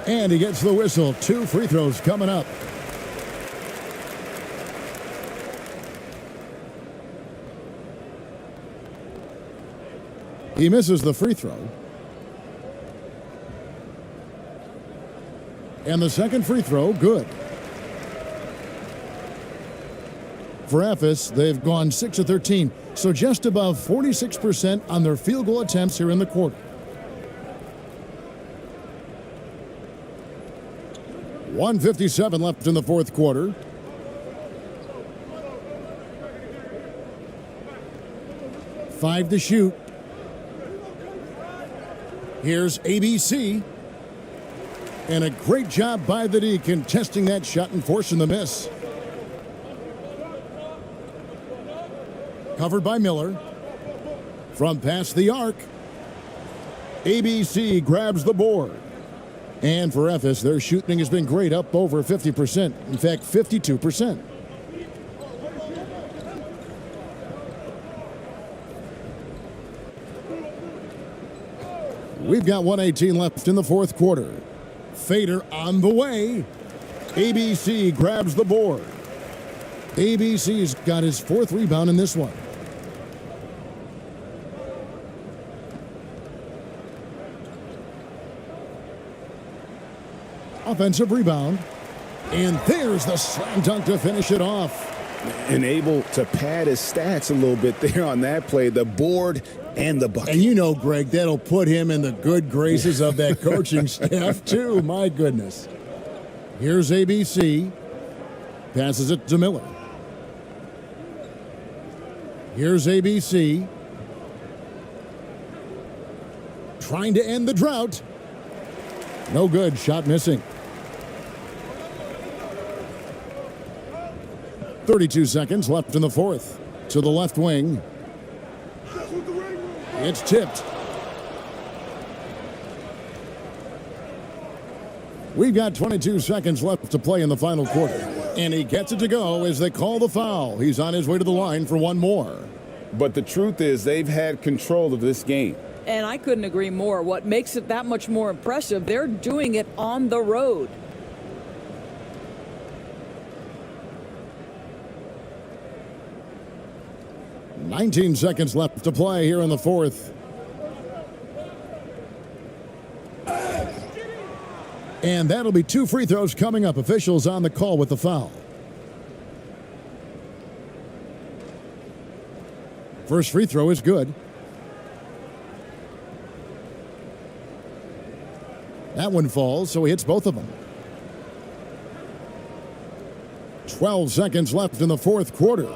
Speaker 1: And he gets the whistle. 2 free throws coming up. He misses the free throw. And the second free throw, good. For Ephes, they've gone 6 of 13, so just above 46% on their field goal attempts here in the quarter. .157 left in the fourth quarter. Five to shoot. Here's ABC. And a great job by the D contesting that shot and forcing the miss. Covered by Miller. From past the arc. ABC grabs the board. And for Ephes, their shooting has been great, up over 50%. In fact, 52%. We've got 1:18 left in the fourth quarter. Fader on the way. ABC grabs the board. ABC's got his 4th rebound in this one. Offensive rebound. And there's the slam dunk to finish it off.
Speaker 3: And able to pad his stats a little bit there on that play. The board and the bucket.
Speaker 1: And you know, Greg, that'll put him in the good graces of that coaching staff, too. My goodness. Here's ABC. Passes it to Miller. Here's ABC. Trying to end the drought. No good. Shot missing. 32 seconds left in the fourth. To the left wing. It's tipped. We've got 22 seconds left to play in the final quarter. And he gets it to go as they call the foul. He's on his way to the line for one more.
Speaker 3: But the truth is they've had control of this game.
Speaker 2: And I couldn't agree more. What makes it that much more impressive, they're doing it on the road.
Speaker 1: "19 seconds left to play here in the fourth. And that'll be 2 free throws coming up. Officials on the call with the foul. First free throw is good. That one falls, so he hits both of them. 12 seconds left in the fourth quarter.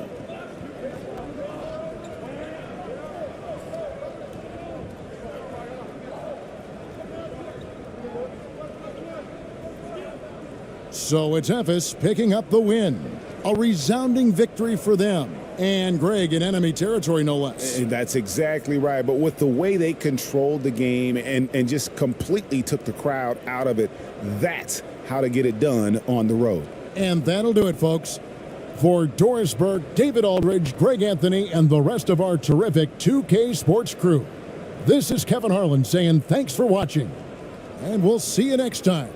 Speaker 1: So it's Ephes picking up the win. A resounding victory for them. And Greg in enemy territory, no less.
Speaker 3: And that's exactly right. But with the way they controlled the game and just completely took the crowd out of it, that's how to get it done on the road.
Speaker 1: And that'll do it, folks. For Doris Burke, David Aldridge, Greg Anthony, and the rest of our terrific 2K Sports crew, this is Kevin Harlan saying thanks for watching. And we'll see you next time.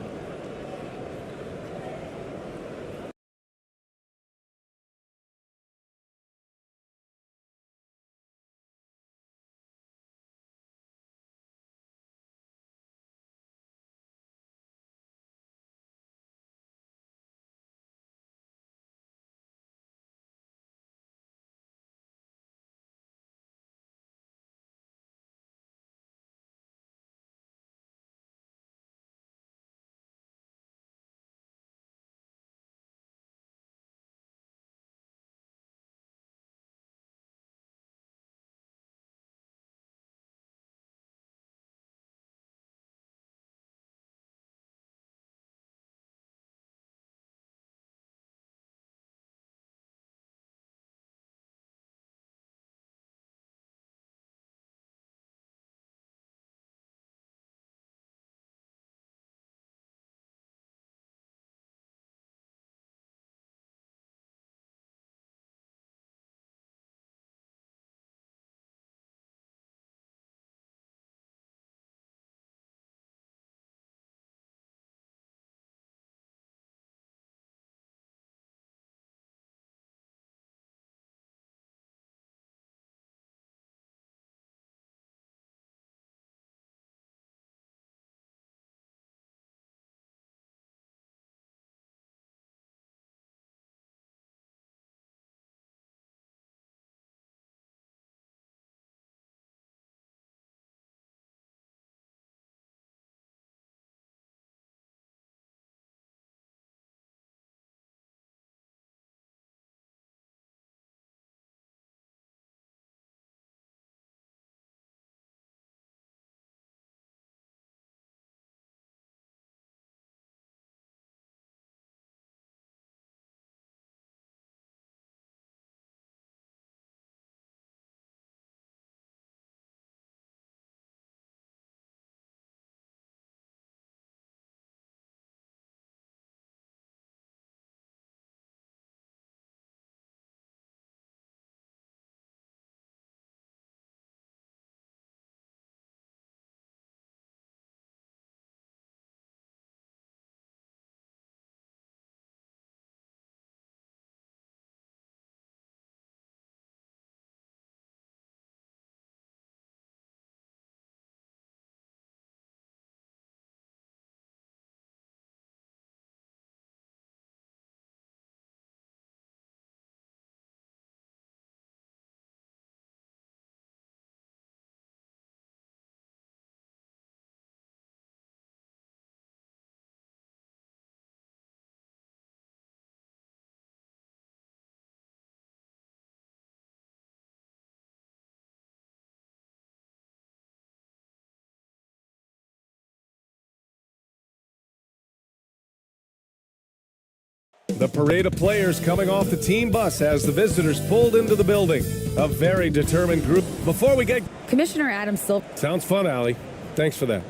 Speaker 10: The parade of players coming off the team bus as the visitors pulled into the building. A very determined group. Before we get...
Speaker 11: Commissioner Adam Silver.
Speaker 10: Sounds fun, Allie. Thanks for that.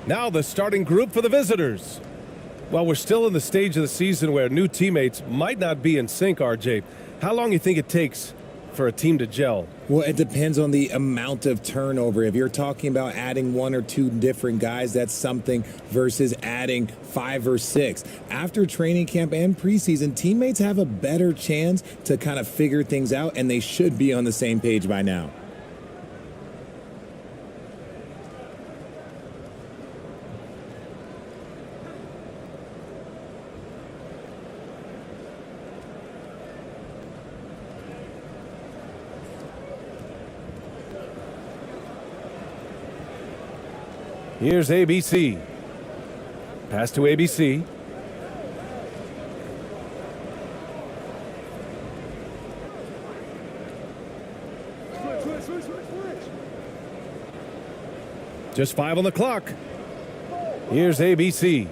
Speaker 10: Now the starting group for the visitors. Well, we're still in the stage of the season where new teammates might not be in sync, RJ. How long do you think it takes for a team to gel?
Speaker 12: Well, it depends on the amount of turnover. If you're talking about adding one or two different guys, that's something, versus adding 5 or 6. After training camp and preseason, teammates have a better chance to kind of figure things out, and they should be on the same page by now.
Speaker 10: Here's ABC. Pass to ABC. Just 5 on the clock. Here's ABC.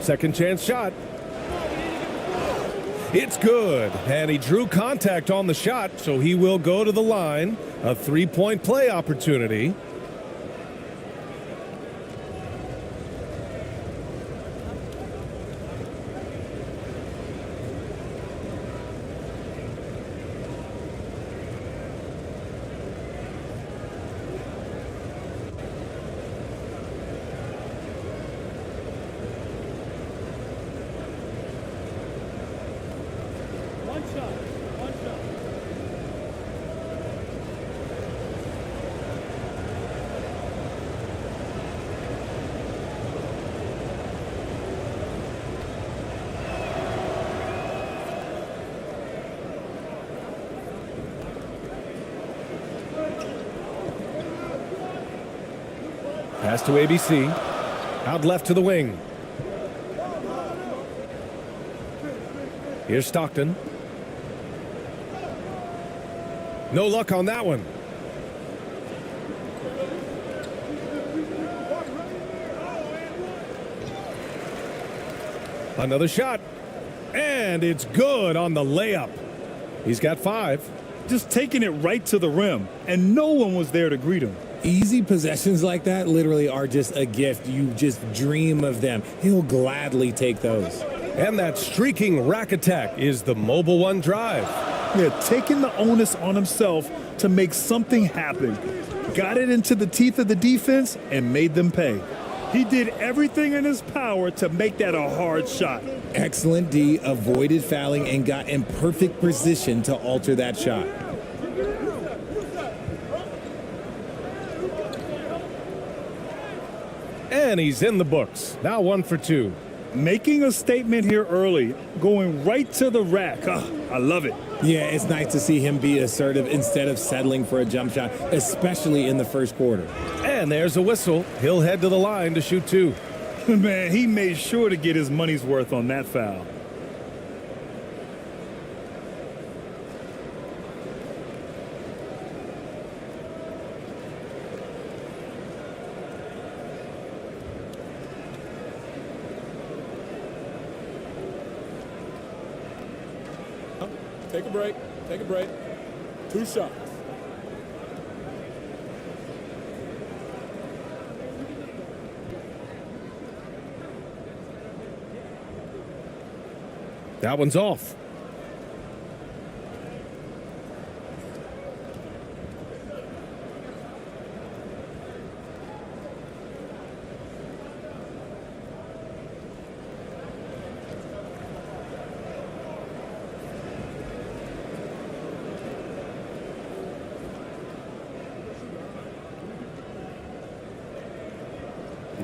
Speaker 10: Second chance shot. It's good. And he drew contact on the shot, so he will go to the line. A 3-point play opportunity. Pass to ABC. Out left to the wing. Here's Stockton. No luck on that one. Another shot. And it's good on the layup. He's got 5.
Speaker 11: Just taking it right to the rim, and no one was there to greet him.
Speaker 12: Easy possessions like that literally are just a gift. You just dream of them. He'll gladly take those.
Speaker 10: And that streaking rack attack is the Mobile One drive.
Speaker 11: Yeah, taking the onus on himself to make something happen. Got it into the teeth of the defense and made them pay. He did everything in his power to make that a hard shot.
Speaker 12: Excellent D, avoided fouling and got in perfect position to alter that shot.
Speaker 10: And he's in the books. Now 1 for 2.
Speaker 11: Making a statement here early, going right to the rack. I love it.
Speaker 12: Yeah, it's nice to see him be assertive instead of settling for a jump shot, especially in the first quarter.
Speaker 10: And there's a whistle. He'll head to the line to shoot 2.
Speaker 11: Man, he made sure to get his money's worth on that foul.
Speaker 5: Take a break. Take a break. 2 shots.
Speaker 10: That one's off.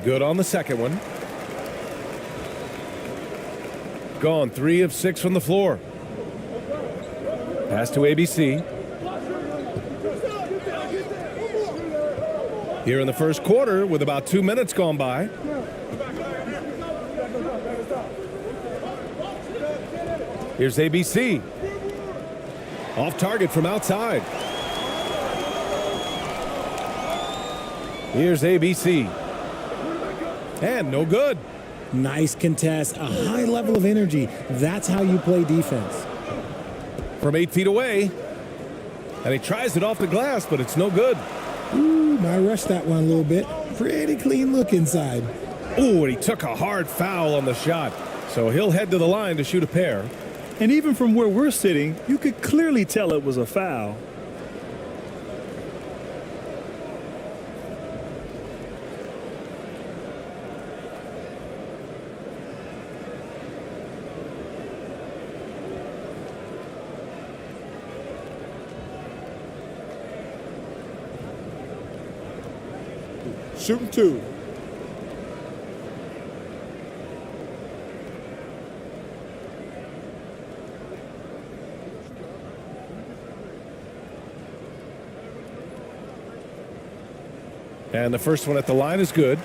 Speaker 10: Good on the second one. Gone 3 of 6 from the floor. Pass to ABC. Here in the first quarter with about 2 minutes gone by. Here's ABC. Off target from outside. Here's ABC. And no good.
Speaker 12: Nice contest, a high level of energy. That's how you play defense.
Speaker 10: From 8 feet away. And he tries it off the glass, but it's no good.
Speaker 12: Ooh, I rushed that one a little bit. Pretty clean look inside.
Speaker 10: Ooh, and he took a hard foul on the shot. So he'll head to the line to shoot a pair.
Speaker 11: And even from where we're sitting, you could clearly tell it was a foul.
Speaker 5: Shooting 2.
Speaker 10: And the first one at the line is good.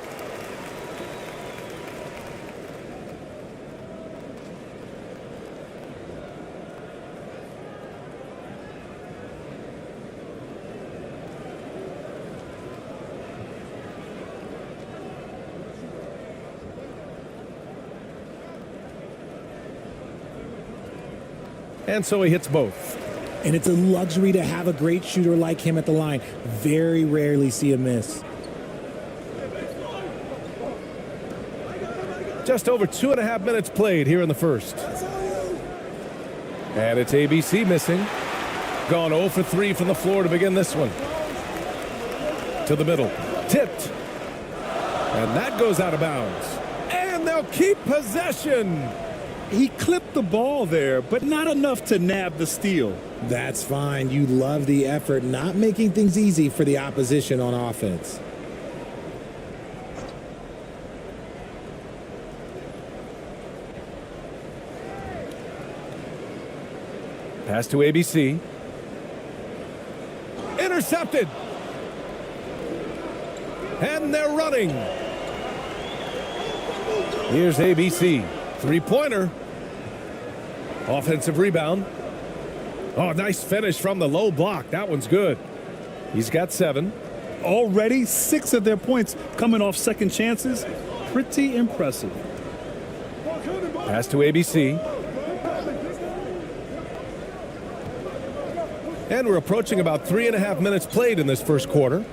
Speaker 10: And so he hits both.
Speaker 12: And it's a luxury to have a great shooter like him at the line. Very rarely see a miss.
Speaker 10: Just over 2.5 minutes played here in the first. And it's ABC missing. Gone 0 for 3 from the floor to begin this one. To the middle. Tipped. And that goes out of bounds. And they'll keep possession.
Speaker 11: He clipped the ball there, but not enough to nab the steal.
Speaker 12: That's fine. You love the effort, not making things easy for the opposition on offense.
Speaker 10: Pass to ABC. Intercepted. And they're running. Here's ABC. Three-pointer. Offensive rebound. Oh, nice finish from the low block. That one's good. He's got 7.
Speaker 11: Already 6 of their points coming off second chances. Pretty impressive.
Speaker 10: Pass to ABC. And we're approaching about 3.5 minutes played in this first quarter.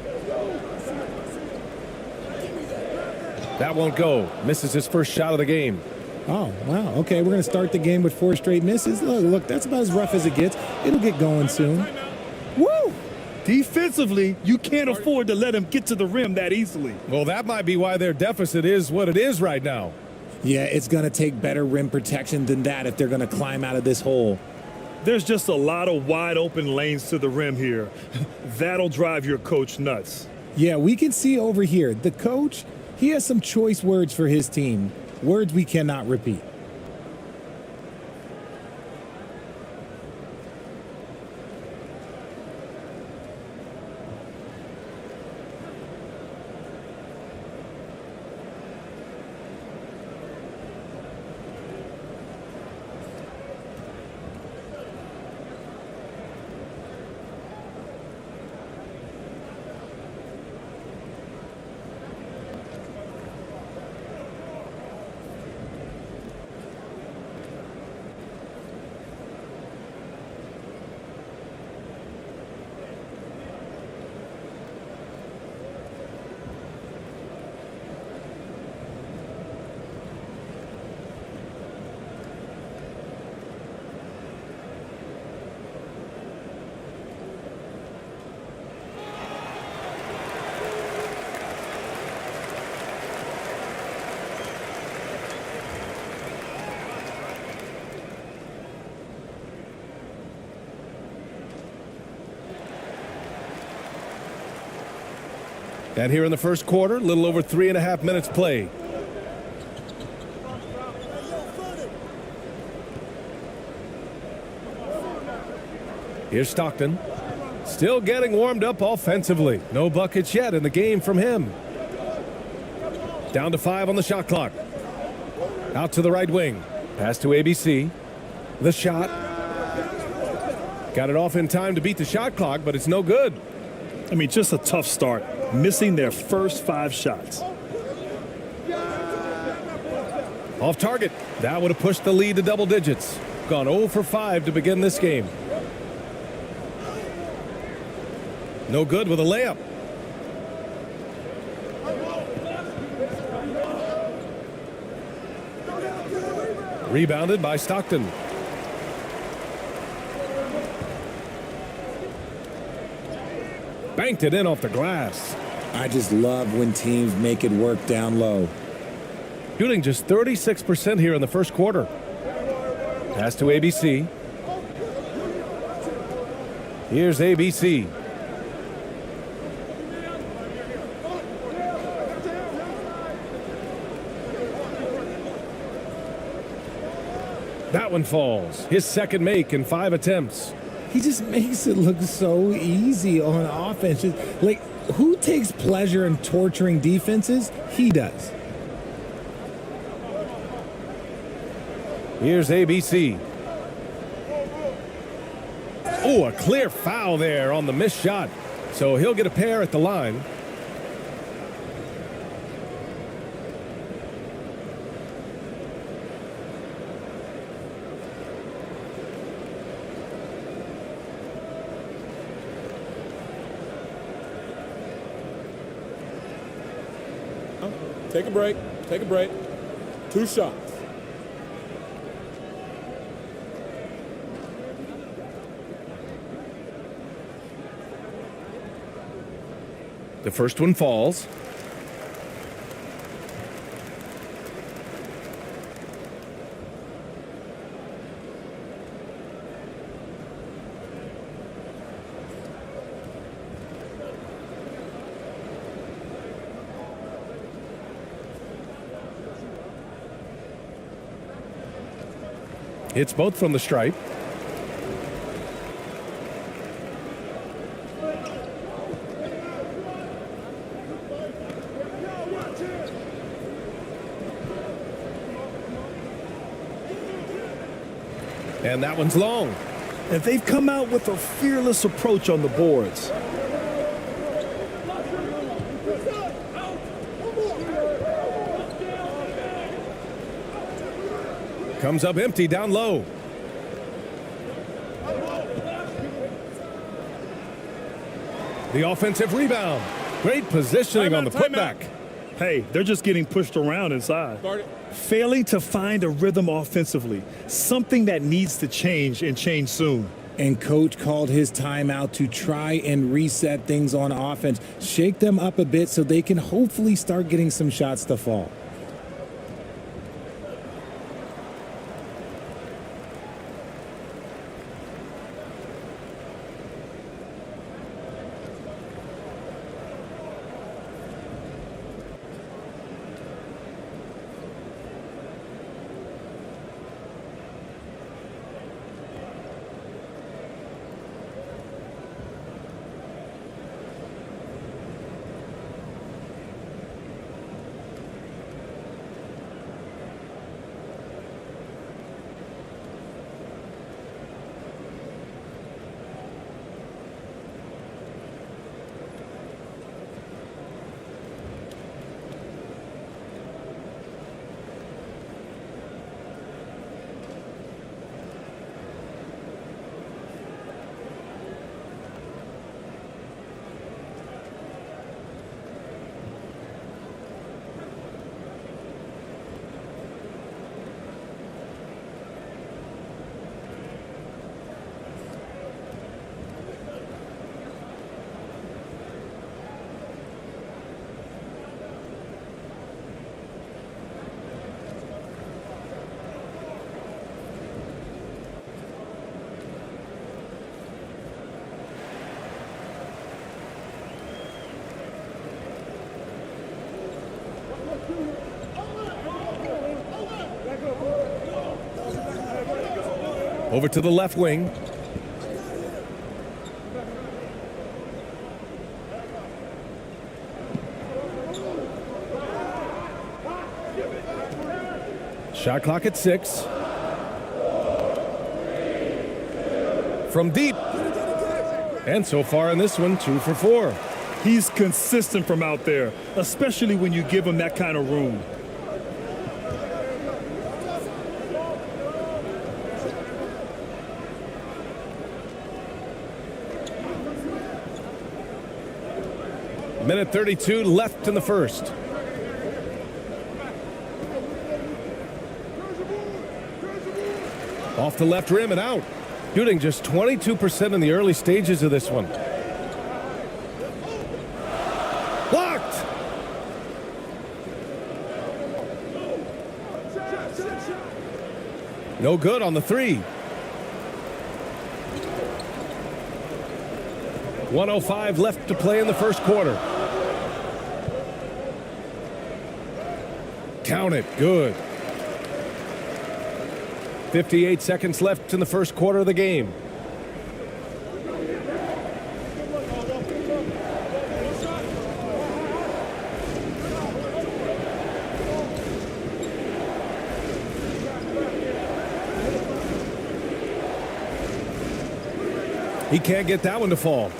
Speaker 10: That won't go. Misses his first shot of the game.
Speaker 12: Oh, wow. Okay, we're going to start the game with 4 straight misses. Look, that's about as rough as it gets. It'll get going soon.
Speaker 11: Woo! Defensively, you can't afford to let him get to the rim that easily.
Speaker 10: Well, that might be why their deficit is what it is right now.
Speaker 12: Yeah, it's going to take better rim protection than that if they're going to climb out of this hole.
Speaker 11: There's just a lot of wide open lanes to the rim here. That'll drive your coach nuts.
Speaker 12: Yeah, we can see over here. The coach, he has some choice words for his team. Words we cannot repeat.
Speaker 10: And here in the first quarter, a little over 3.5 minutes played. Here's Stockton. Still getting warmed up offensively. No buckets yet in the game from him. Down to 5 on the shot clock. Out to the right wing. Pass to ABC. The shot. Got it off in time to beat the shot clock, but it's no good.
Speaker 11: I mean, just a tough start. Missing their first 5 shots.
Speaker 10: Off target. That would have pushed the lead to double digits. Gone 0 for 5 to begin this game. No good with a layup. Rebounded by Stockton. Banked it in off the glass.
Speaker 12: I just love when teams make it work down low.
Speaker 10: Shooting just 36% here in the first quarter. Pass to ABC. Here's ABC. That one falls. His second make in 5 attempts.
Speaker 12: He just makes it look so easy on offense. Like, who takes pleasure in torturing defenses? He does.
Speaker 10: Here's ABC. Oh, a clear foul there on the missed shot. So he'll get a pair at the line.
Speaker 5: Take a break. Take a break. 2 shots.
Speaker 10: The first one falls. Hits both from the stripe. And that one's long.
Speaker 11: And they've come out with a fearless approach on the boards.
Speaker 10: Comes up empty down low. The offensive rebound. Great positioning on the putback.
Speaker 11: Hey, they're just getting pushed around inside. Failing to find a rhythm offensively. Something that needs to change and change soon.
Speaker 12: And coach called his timeout to try and reset things on offense. Shake them up a bit so they can hopefully start getting some shots to fall.
Speaker 10: Over to the left wing. Shot clock at 6. From deep. And so far in this one, 2 for 4.
Speaker 11: He's consistent from out there, especially when you give him that kind of room.
Speaker 10: Minute 32 left in the first. Off the left rim and out. Shooting just 22% in the early stages of this one. Blocked! No good on the 3. 1:05 left to play in the first quarter. Count it. Good. 58 seconds left in the first quarter of the game. He can't get that one to fall.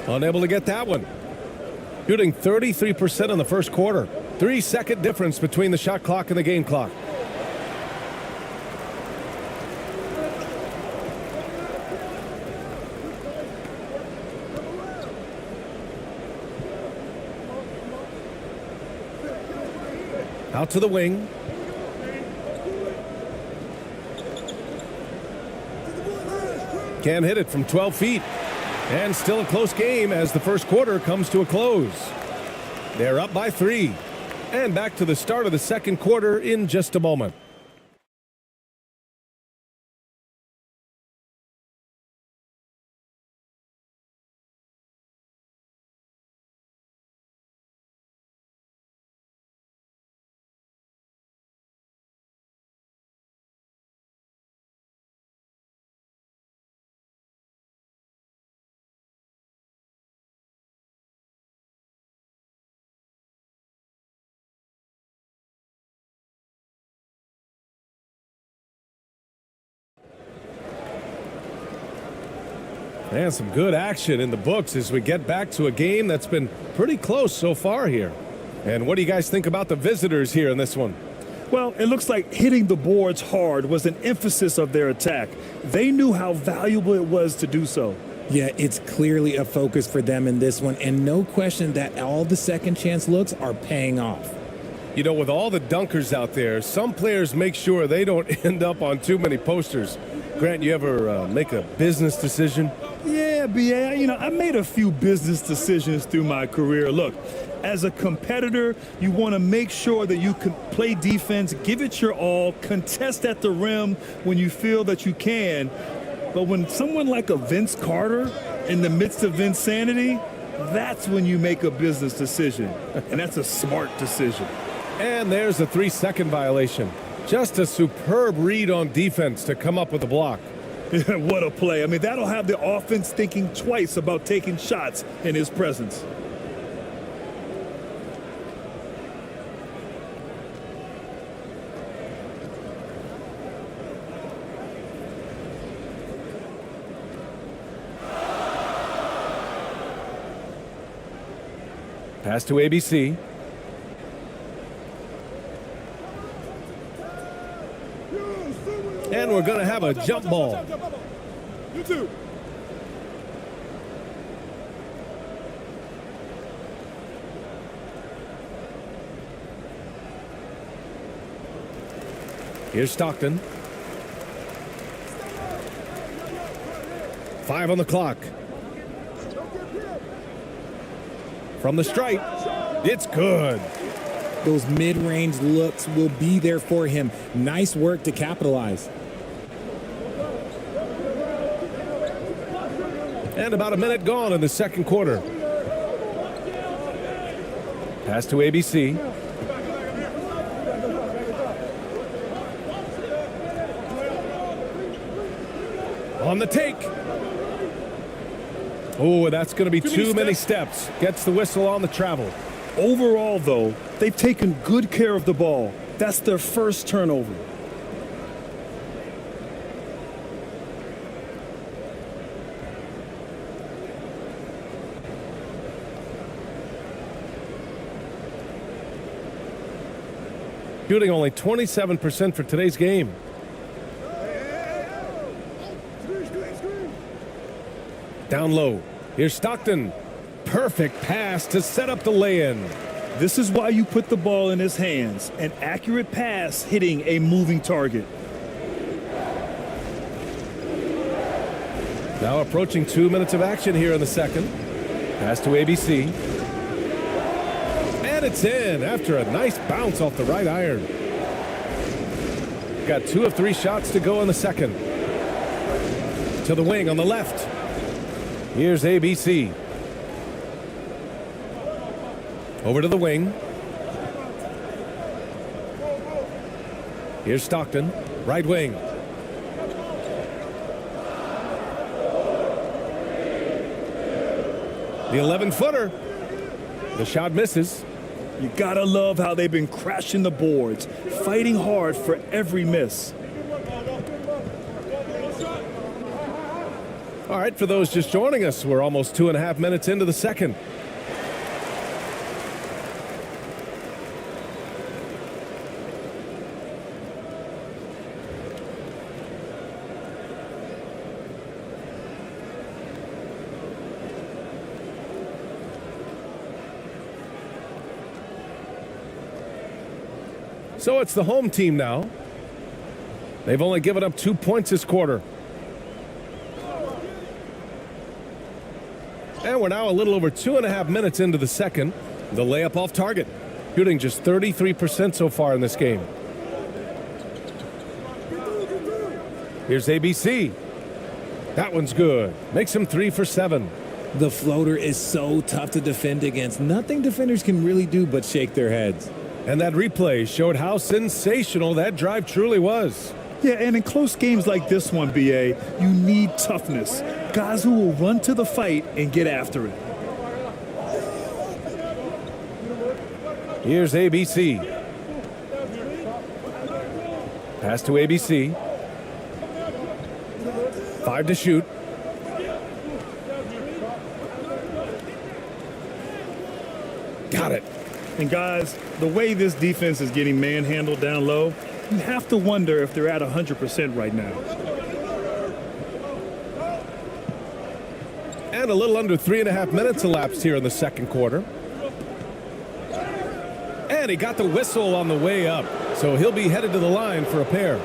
Speaker 10: Unable to get that one. Shooting 33% in the first quarter. 3-second difference between the shot clock and the game clock. Out to the wing. Can't hit it from 12 feet. And still a close game as the first quarter comes to a close. They're up by 3. And back to the start of the second quarter in just a moment. And some good action in the books as we get back to a game that's been pretty close so far here. And what do you guys think about the visitors here in this one?
Speaker 11: Well, it looks like hitting the boards hard was an emphasis of their attack. They knew how valuable it was to do so.
Speaker 12: Yeah, it's clearly a focus for them in this one, and no question that all the second chance looks are paying off.
Speaker 10: You know, with all the dunkers out there, some players make sure they don't end up on too many posters. Grant, you ever make a business decision?
Speaker 11: Yeah, BA, I made a few business decisions through my career. Look, as a competitor, you want to make sure that you can play defense, give it your all, contest at the rim when you feel that you can. But when someone like a Vince Carter in the midst of insanity, that's when you make a business decision. And that's a smart decision.
Speaker 10: And there's a 3-second violation. Just a superb read on defense to come up with a block.
Speaker 11: What a play. I mean, that'll have the offense thinking twice about taking shots in his presence.
Speaker 10: Pass to ABC. And we're going to have a jump ball.
Speaker 11: You too.
Speaker 10: Here's Stockton. 5 on the clock. From the stripe, it's good.
Speaker 12: Those mid-range looks will be there for him. Nice work to capitalize.
Speaker 10: And about a minute gone in the second quarter. Pass to ABC. On the take. Oh, that's going to be too many steps. Gets the whistle on the travel.
Speaker 11: Overall, though, they've taken good care of the ball. That's their first turnover.
Speaker 10: Shooting only 27% for today's game. Down low. Here's Stockton. Perfect pass to set up the lay-in.
Speaker 11: This is why you put the ball in his hands. An accurate pass hitting a moving target.
Speaker 10: Now approaching 2 minutes of action here in the second. Pass to ABC. And it's in after a nice bounce off the right iron. Got 2 of 3 shots to go in the second. To the wing on the left. Here's ABC. Over to the wing. Here's Stockton, right wing. The 11-footer. The shot misses.
Speaker 11: You gotta love how they've been crashing the boards, fighting hard for every miss.
Speaker 10: All right, for those just joining us, we're almost 2.5 minutes into the second. So it's the home team now. They've only given up 2 points this quarter. And we're now a little over 2.5 minutes into the second. The layup off target. Shooting just 33% so far in this game. Here's ABC. That one's good. Makes him 3 for 7.
Speaker 12: The floater is so tough to defend against. Nothing defenders can really do but shake their heads.
Speaker 10: And that replay showed how sensational that drive truly was.
Speaker 11: Yeah, and in close games like this one, BA, you need toughness. Guys who will run to the fight and get after it.
Speaker 10: Here's ABC. Pass to ABC. 5 to shoot. Got it.
Speaker 11: And guys, the way this defense is getting manhandled down low, you have to wonder if they're at 100% right now.
Speaker 10: And a little under 3.5 minutes elapsed here in the second quarter. And he got the whistle on the way up, so he'll be headed to the line for a pair.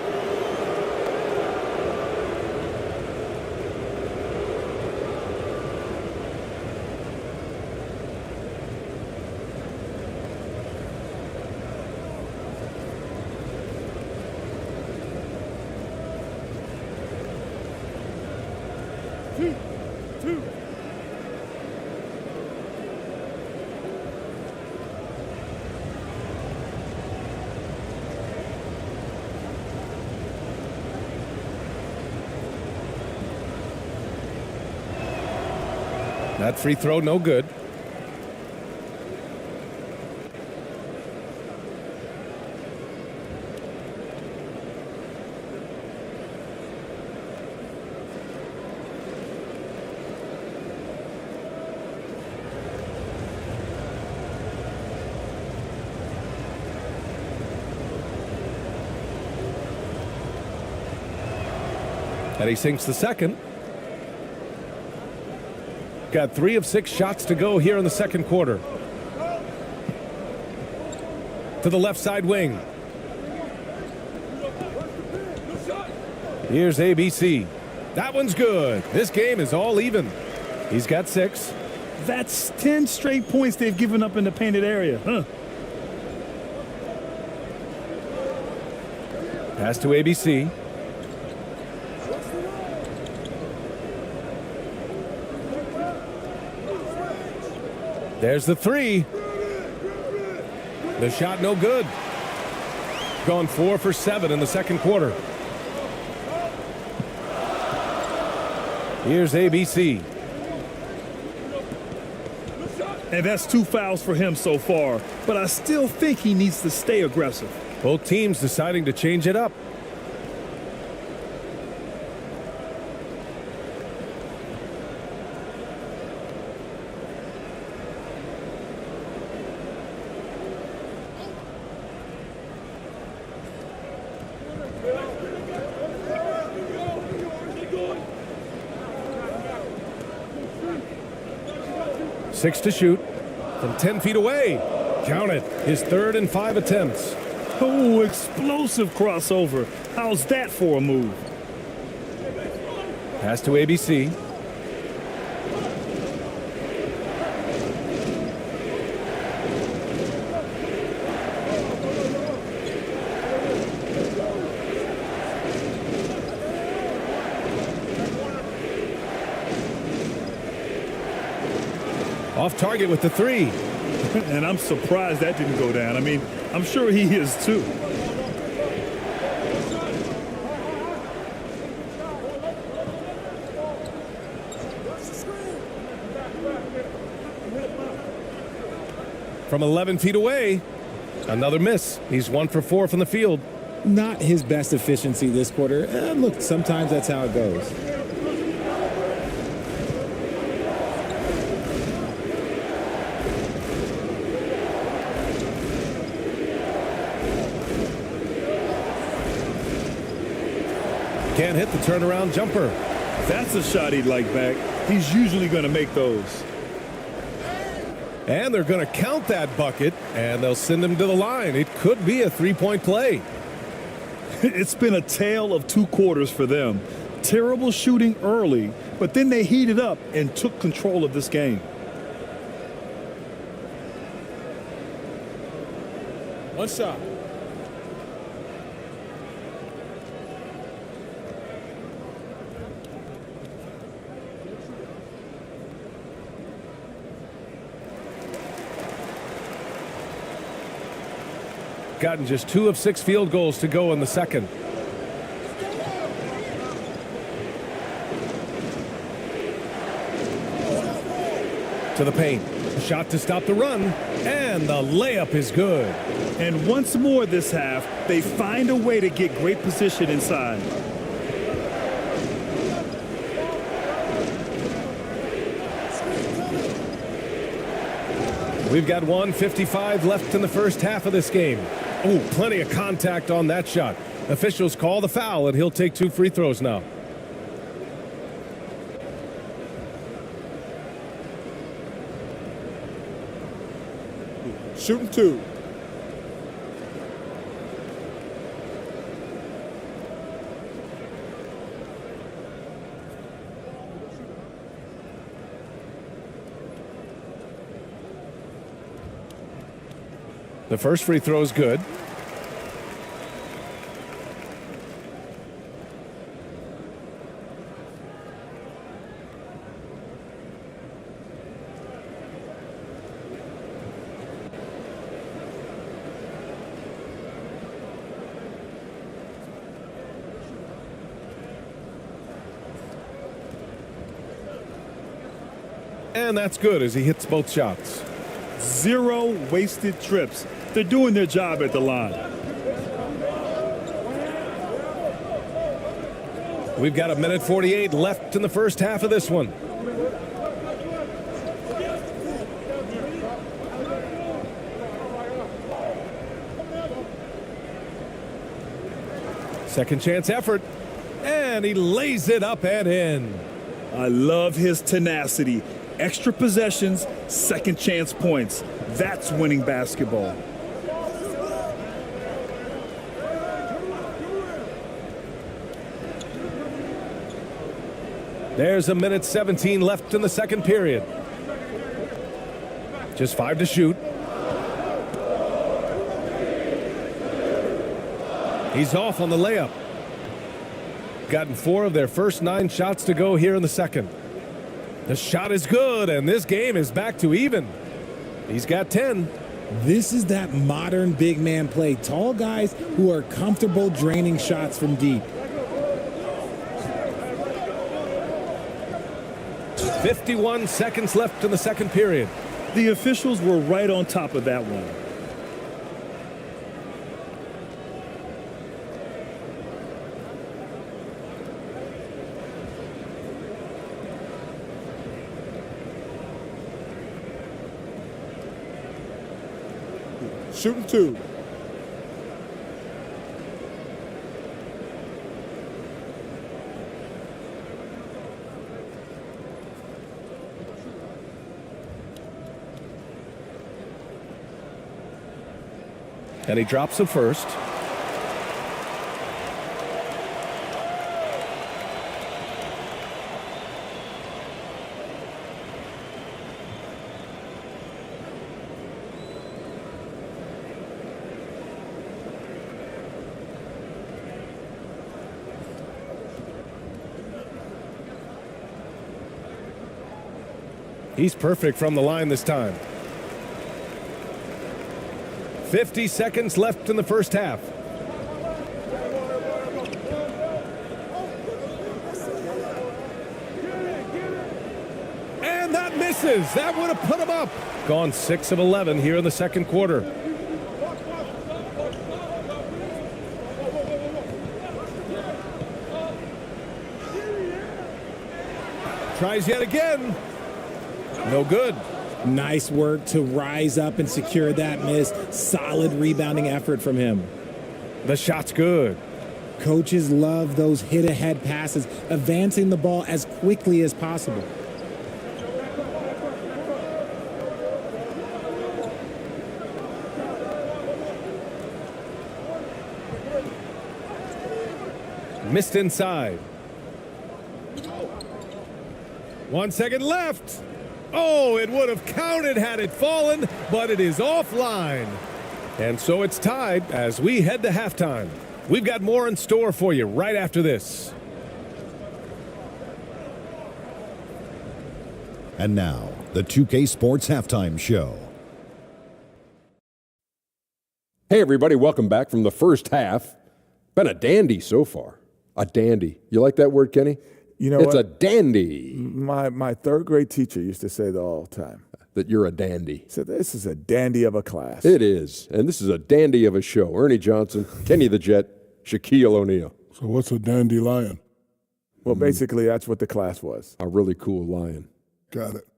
Speaker 10: That free throw, no good. And he sinks the second. Got 3 of 6 shots to go here in the second quarter. To the left side wing. Here's ABC. That one's good. This game is all even. He's got 6.
Speaker 11: That's 10 straight points they've given up in the painted area, huh?
Speaker 10: Pass to ABC. There's the 3. The shot no good. Gone 4 for 7 in the second quarter. Here's ABC.
Speaker 11: And that's 2 fouls for him so far. But I still think he needs to stay aggressive.
Speaker 10: Both teams deciding to change it up. Six to shoot from 10 feet away. Count it. His 3rd and 5 attempts.
Speaker 11: Oh, explosive crossover. How's that for a move?
Speaker 10: Pass to ABC. Off target with the 3.
Speaker 11: And I'm surprised that didn't go down. I mean, I'm sure he is too.
Speaker 10: From 11 feet away, another miss. He's 1 for 4 from the field.
Speaker 12: Not his best efficiency this quarter. Look, sometimes that's how it goes.
Speaker 10: Can't hit the turnaround jumper.
Speaker 11: That's a shot he'd like back. He's usually going to make those.
Speaker 10: And they're going to count that bucket, and they'll send him to the line. It could be a three-point play.
Speaker 11: It's been a tale of two quarters for them. Terrible shooting early, but then they heated up and took control of this game.
Speaker 5: One shot.
Speaker 10: Gotten just 2 of 6 field goals to go in the second. To the paint. Shot to stop the run, and the layup is good.
Speaker 11: And once more this half, they find a way to get great position inside.
Speaker 10: We've got 1:55 left in the first half of this game. Oh, plenty of contact on that shot. Officials call the foul, and he'll take 2 free throws now.
Speaker 5: Shooting 2.
Speaker 10: The first free throw is good. And that's good as he hits both shots.
Speaker 11: 0 wasted trips. They're doing their job at the line.
Speaker 10: We've got 1:48 left in the first half of this one. Second chance effort, and he lays it up and in.
Speaker 11: I love his tenacity. Extra possessions, second chance points. That's winning basketball.
Speaker 10: There's 1:17 left in the second period. Just 5 to shoot. He's off on the layup. Gotten 4 of their first 9 shots to go here in the second. The shot is good, and this game is back to even. He's got 10.
Speaker 12: This is that modern big man play. Tall guys who are comfortable draining shots from deep.
Speaker 10: 51 seconds left in the second period.
Speaker 11: The officials were right on top of that one.
Speaker 5: Shooting 2.
Speaker 10: And he drops it first. He's perfect from the line this time. 50 seconds left in the first half. And that misses. That would have put him up. Gone 6 of 11 here in the second quarter. Tries yet again. No good.
Speaker 12: Nice work to rise up and secure that miss. Solid rebounding effort from him.
Speaker 10: The shot's good.
Speaker 12: Coaches love those hit-ahead passes, advancing the ball as quickly as possible.
Speaker 10: Missed inside. 1 second left. Oh, it would have counted had it fallen, but it is offline. And so it's tied as we head to halftime. We've got more in store for you right after this.
Speaker 7: And now, the 2K Sports Halftime Show.
Speaker 8: Hey, everybody, welcome back from the first half. Been a dandy so far. A dandy. You like that word, Kenny?
Speaker 5: You know
Speaker 8: it's
Speaker 5: what?
Speaker 8: a dandy.
Speaker 5: My third grade teacher used to say that all the time.
Speaker 8: That you're a dandy.
Speaker 5: So this is a dandy of a class.
Speaker 8: It is. And this is a dandy of a show. Ernie Johnson, Kenny the Jet, Shaquille O'Neal.
Speaker 9: So what's a dandelion?
Speaker 5: Well, basically, that's what the class was.
Speaker 8: A really cool lion.
Speaker 9: Got it.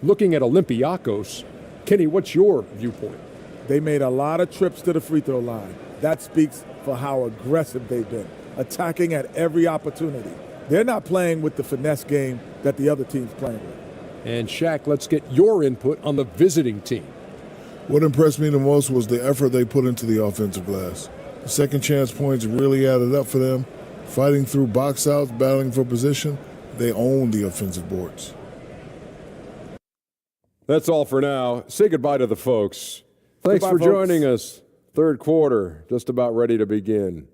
Speaker 8: Looking at Olympiacos, Kenny, what's your viewpoint?
Speaker 5: They made a lot of trips to the free throw line. That speaks for how aggressive they've been, attacking at every opportunity. They're not playing with the finesse game that the other team's playing with.
Speaker 8: And Shaq, let's get your input on the visiting team.
Speaker 9: What impressed me the most was the effort they put into the offensive glass. The second chance points really added up for them. Fighting through box outs, battling for position, they own the offensive boards.
Speaker 8: That's all for now. Say goodbye to the folks. Thanks for joining us. Third quarter, just about ready to begin.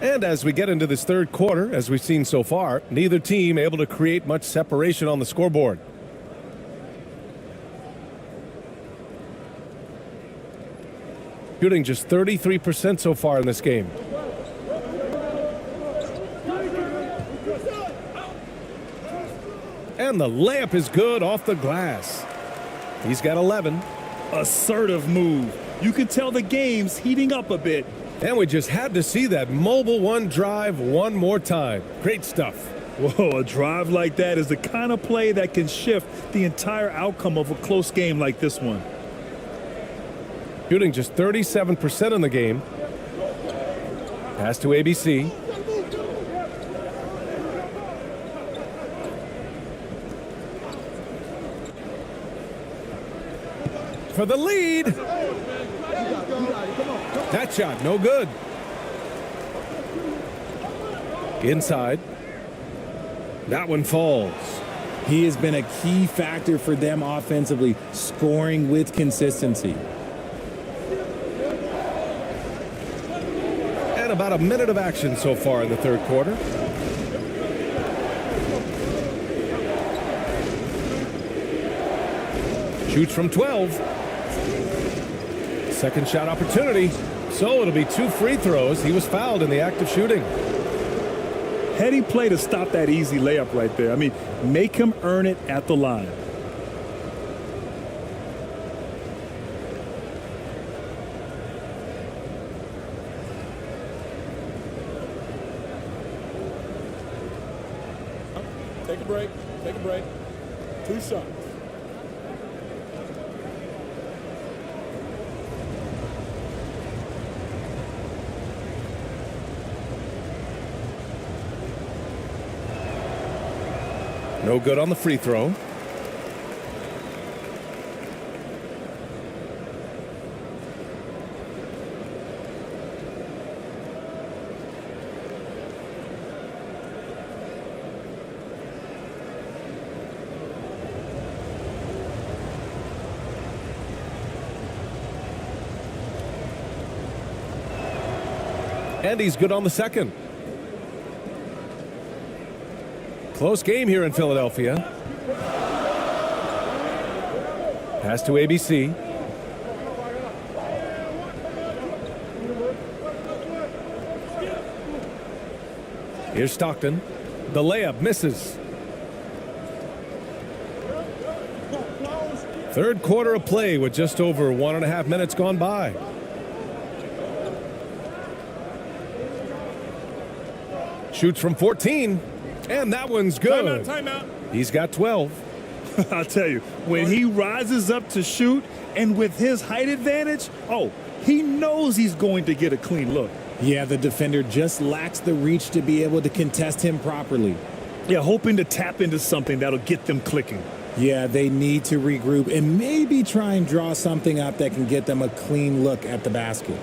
Speaker 10: And as we get into this third quarter, as we've seen so far, neither team able to create much separation on the scoreboard. Shooting just 33% so far in this game. And the layup is good off the glass. He's got 11.
Speaker 11: Assertive move. You can tell the game's heating up a bit.
Speaker 10: And we just had to see that mobile one drive one more time. Great stuff.
Speaker 11: Whoa, a drive like that is the kind of play that can shift the entire outcome of a close game like this one.
Speaker 10: Shooting just 37% in the game. Pass to ABC. For the lead. That shot, no good. Inside. That one falls.
Speaker 12: He has been a key factor for them offensively, scoring with consistency.
Speaker 10: And about a minute of action so far in the third quarter. Shoots from 12. Second shot opportunity. So it'll be 2 free throws. He was fouled in the act of shooting.
Speaker 11: Heady play to stop that easy layup right there. I mean, make him earn it at the line.
Speaker 5: Take a break. Take a break. 2 shots.
Speaker 10: No good on the free throw. And he's good on the second. Close game here in Philadelphia. Pass to ABC. Here's Stockton. The layup misses. Third quarter of play with just over 1.5 minutes gone by. Shoots from 14. And that one's good.
Speaker 11: Timeout.
Speaker 10: He's got 12.
Speaker 11: I'll tell you, when he rises up to shoot and with his height advantage, he knows he's going to get a clean look.
Speaker 12: Yeah, the defender just lacks the reach to be able to contest him properly.
Speaker 11: Yeah, hoping to tap into something that'll get them clicking.
Speaker 12: Yeah, they need to regroup and maybe try and draw something up that can get them a clean look at the basket.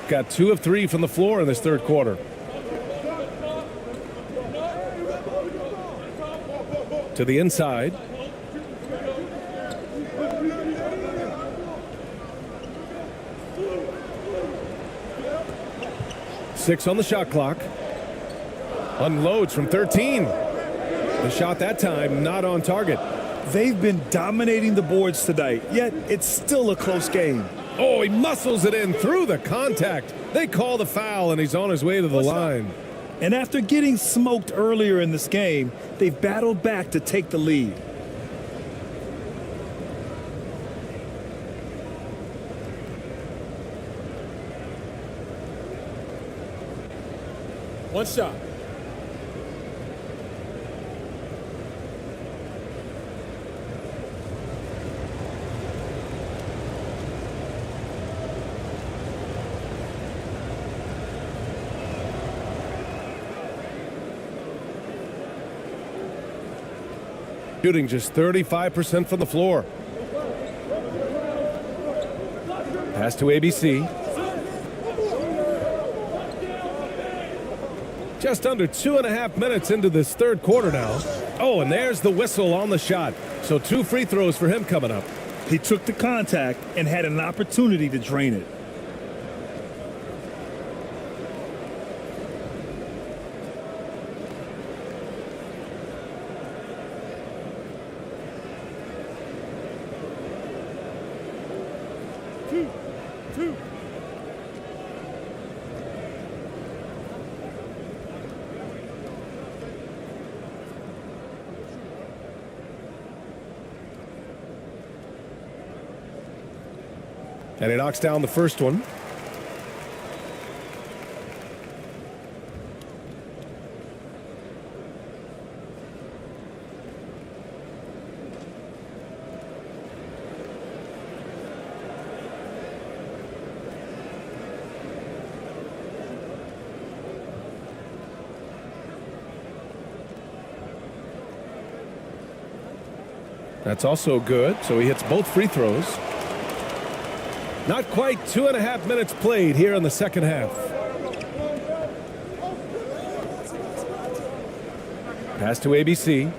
Speaker 10: Got 2 of 3 from the floor in this third quarter. To the inside. Six on the shot clock. Unloads from 13. The shot that time not on target.
Speaker 11: They've been dominating the boards tonight, yet it's still a close game.
Speaker 10: Oh, he muscles it in through the contact. They call the foul, and he's on his way to the line.
Speaker 11: And after getting smoked earlier in this game, they've battled back to take the lead.
Speaker 8: One shot.
Speaker 10: Shooting just 35% from the floor. Pass to ABC. Just under 2.5 minutes into this third quarter now. Oh, and there's the whistle on the shot. So 2 free throws for him coming up.
Speaker 11: He took the contact and had an opportunity to drain it. Two.
Speaker 10: And he knocks down the first one. That's also good, so he hits both free throws. Not quite 2.5 minutes played here in the second half. Pass to ABC.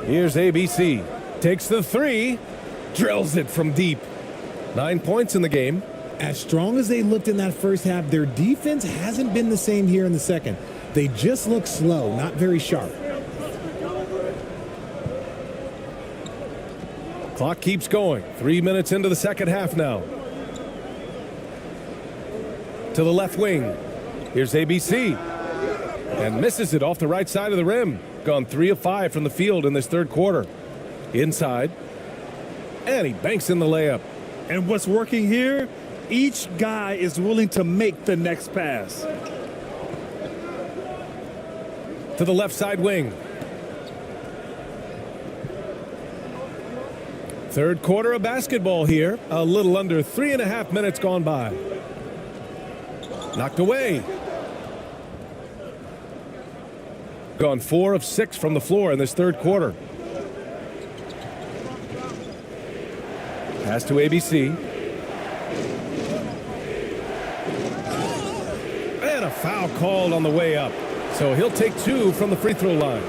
Speaker 10: Here's ABC. Takes the 3. Drills it from deep. 9 points in the game.
Speaker 12: As strong as they looked in that first half, their defense hasn't been the same here in the second. They just look slow, not very sharp.
Speaker 10: Clock keeps going. 3 minutes into the second half now. To the left wing. Here's ABC. And misses it off the right side of the rim. Gone 3 of 5 from the field in this third quarter. Inside. And he banks in the layup.
Speaker 11: And what's working here? Each guy is willing to make the next pass.
Speaker 10: To the left side wing. Third quarter of basketball here. A little under 3.5 minutes gone by. Knocked away. Gone 4 of 6 from the floor in this third quarter. Pass to ABC. And a foul called on the way up. So he'll take 2 from the free throw line.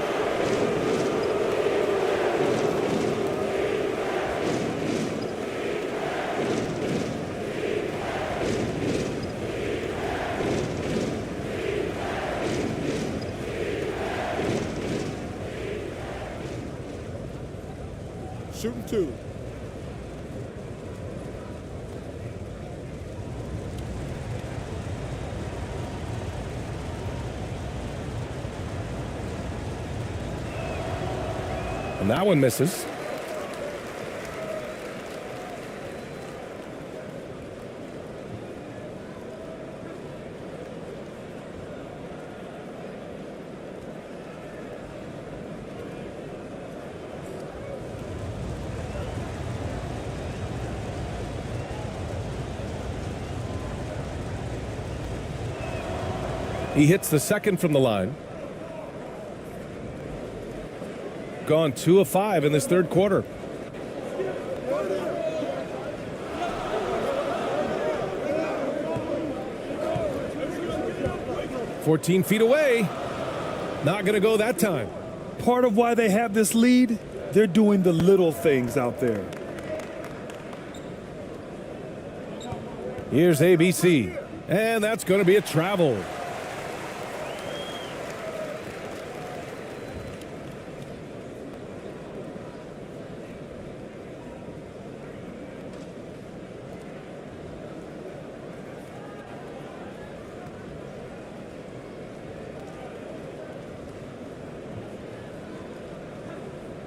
Speaker 9: Shooting 2.
Speaker 10: And that one misses. He hits the second from the line. Gone 2 of 5 in this third quarter. "14 feet away." Not going to go that time.
Speaker 11: Part of why they have this lead, they're doing the little things out there.
Speaker 10: Here's ABC. And that's going to be a travel.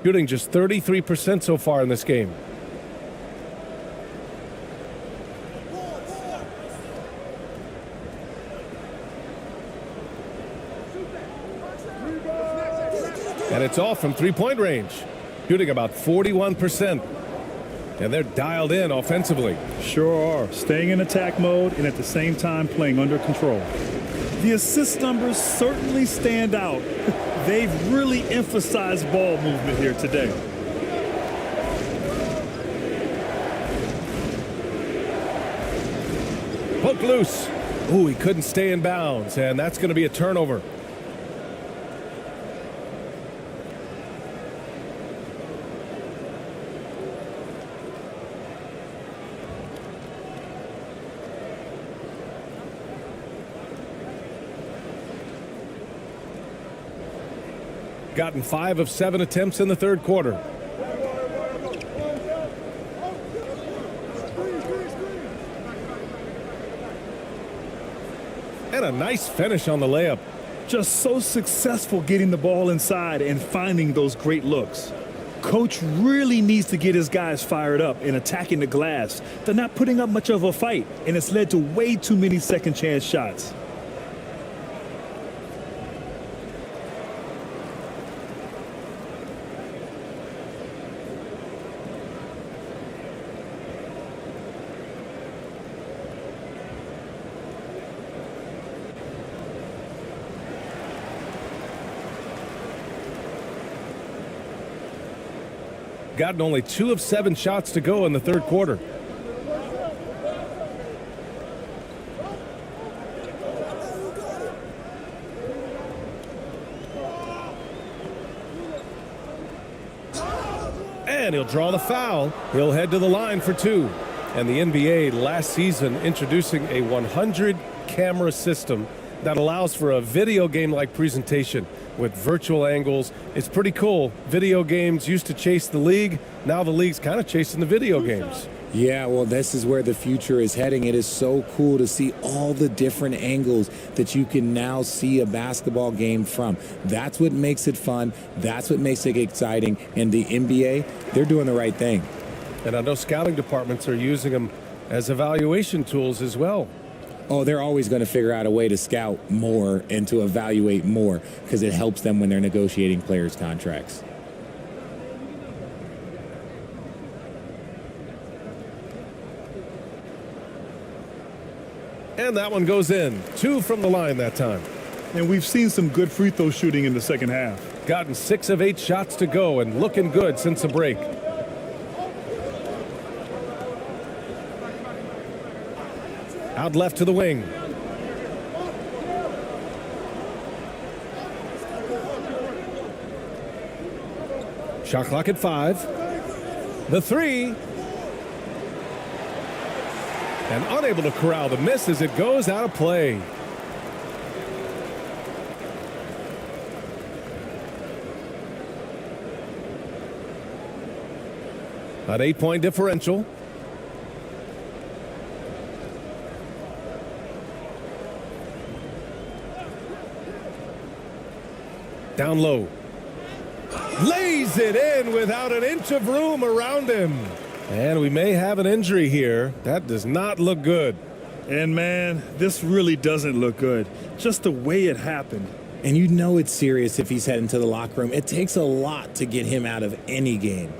Speaker 10: Shooting just 33% so far in this game. And it's off from three-point range. Shooting about 41%. And they're dialed in offensively.
Speaker 11: Sure are. Staying in attack mode and at the same time playing under control. The assist numbers certainly stand out. They've really emphasized ball movement here today.
Speaker 10: Poked loose. Ooh, he couldn't stay in bounds, and that's going to be a turnover. Gotten 5 of 7 attempts in the third quarter. And a nice finish on the layup.
Speaker 11: Just so successful getting the ball inside and finding those great looks. Coach really needs to get his guys fired up and attacking the glass. They're not putting up much of a fight, and it's led to way too many second chance shots.
Speaker 10: Gotten only 2 of 7 shots to go in the third quarter. And he'll draw the foul. He'll head to the line for 2. And the NBA last season introducing a 100-camera system that allows for a video game-like presentation with virtual angles. It's pretty cool. Video games used to chase the league. Now the league's kind of chasing the video games.
Speaker 12: Yeah, well, this is where the future is heading. It is so cool to see all the different angles that you can now see a basketball game from. That's what makes it fun. That's what makes it exciting. And the NBA, they're doing the right thing.
Speaker 10: And I know scouting departments are using them as evaluation tools as well.
Speaker 12: Oh, they're always going to figure out a way to scout more and to evaluate more because it helps them when they're negotiating players' contracts.
Speaker 10: And that one goes in. 2 from the line that time.
Speaker 11: And we've seen some good free throw shooting in the second half.
Speaker 10: Gotten 6 of 8 shots to go and looking good since the break. Out left to the wing. Shot clock at 5. The 3. And unable to corral the miss as it goes out of play. An 8-point differential. Down low. Lays it in without an inch of room around him. And we may have an injury here. That does not look good.
Speaker 11: And man, this really doesn't look good. Just the way it happened.
Speaker 12: And you know it's serious if he's heading to the locker room. It takes a lot to get him out of any game.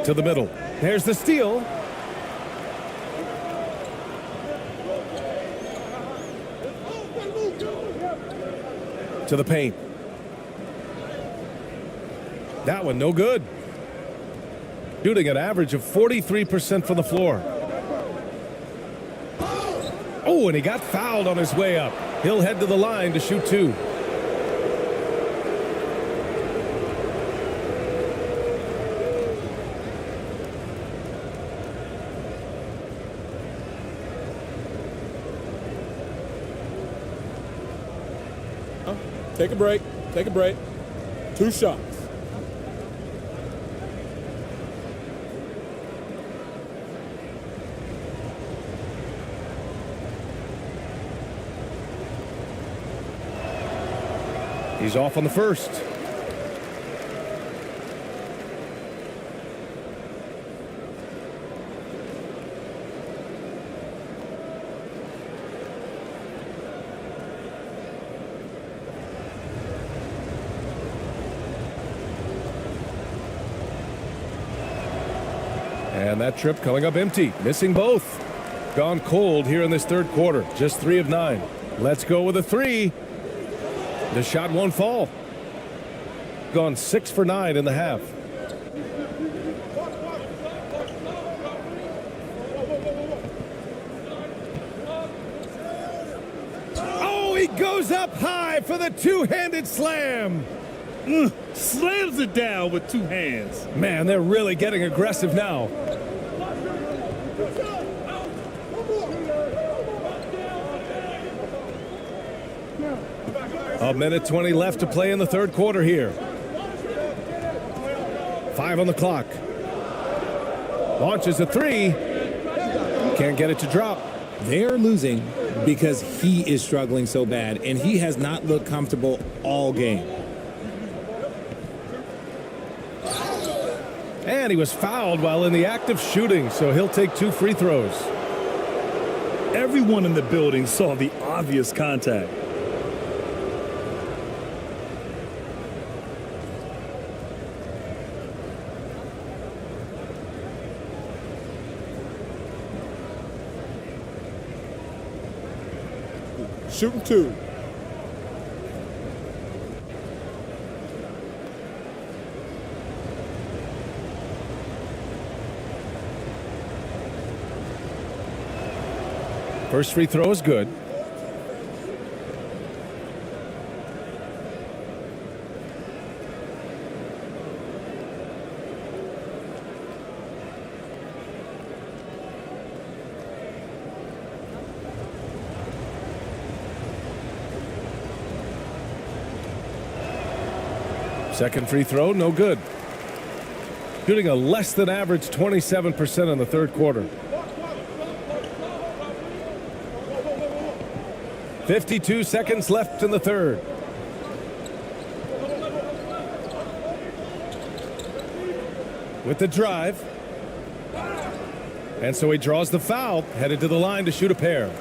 Speaker 10: To the middle. There's the steal. To the paint. That one no good. Shooting an average of 43% from the floor. Oh, and he got fouled on his way up. He'll head to the line to shoot 2.
Speaker 5: Take a break. Take a break. 2 shots.
Speaker 10: He's off on the first. And that trip coming up empty, missing both. Gone cold here in this third quarter, just 3 of 9. Let's go with a 3. The shot won't fall. Gone 6 for 9 in the half. Oh, he goes up high for the two-handed slam.
Speaker 11: Slams it down with 2 hands.
Speaker 10: Man, they're really getting aggressive now. A minute 20 left to play in the third quarter here. 5 on the clock. Launches a 3. Can't get it to drop.
Speaker 12: They are losing because he is struggling so bad, and he has not looked comfortable all game.
Speaker 10: And he was fouled while in the act of shooting, so he'll take 2 free throws.
Speaker 11: Everyone in the building saw the obvious contact.
Speaker 5: Shooting 2.
Speaker 10: First free throw is good. Second free throw, no good. Shooting a less than average 27% in the third quarter. 52 seconds left in the third. With the drive. And so he draws the foul, headed to the line to shoot a pair.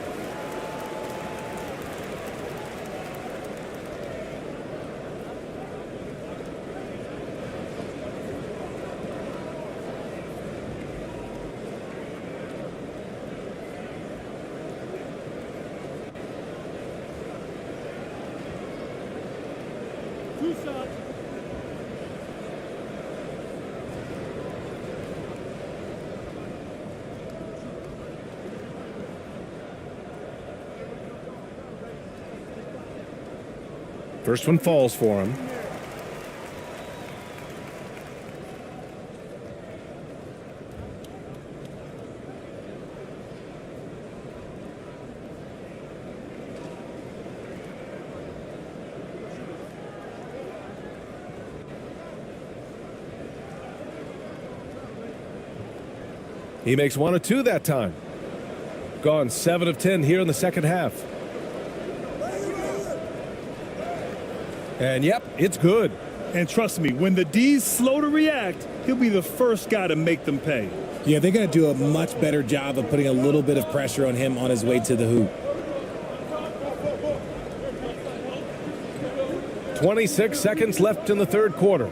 Speaker 10: First one falls for him. He makes 1 of 2 that time. Gone 7 of 10 here in the second half. And yep, it's good.
Speaker 11: And trust me, when the D's slow to react, he'll be the first guy to make them pay.
Speaker 12: Yeah, they're going to do a much better job of putting a little bit of pressure on him on his way to the hoop.
Speaker 10: 26 seconds left in the third quarter.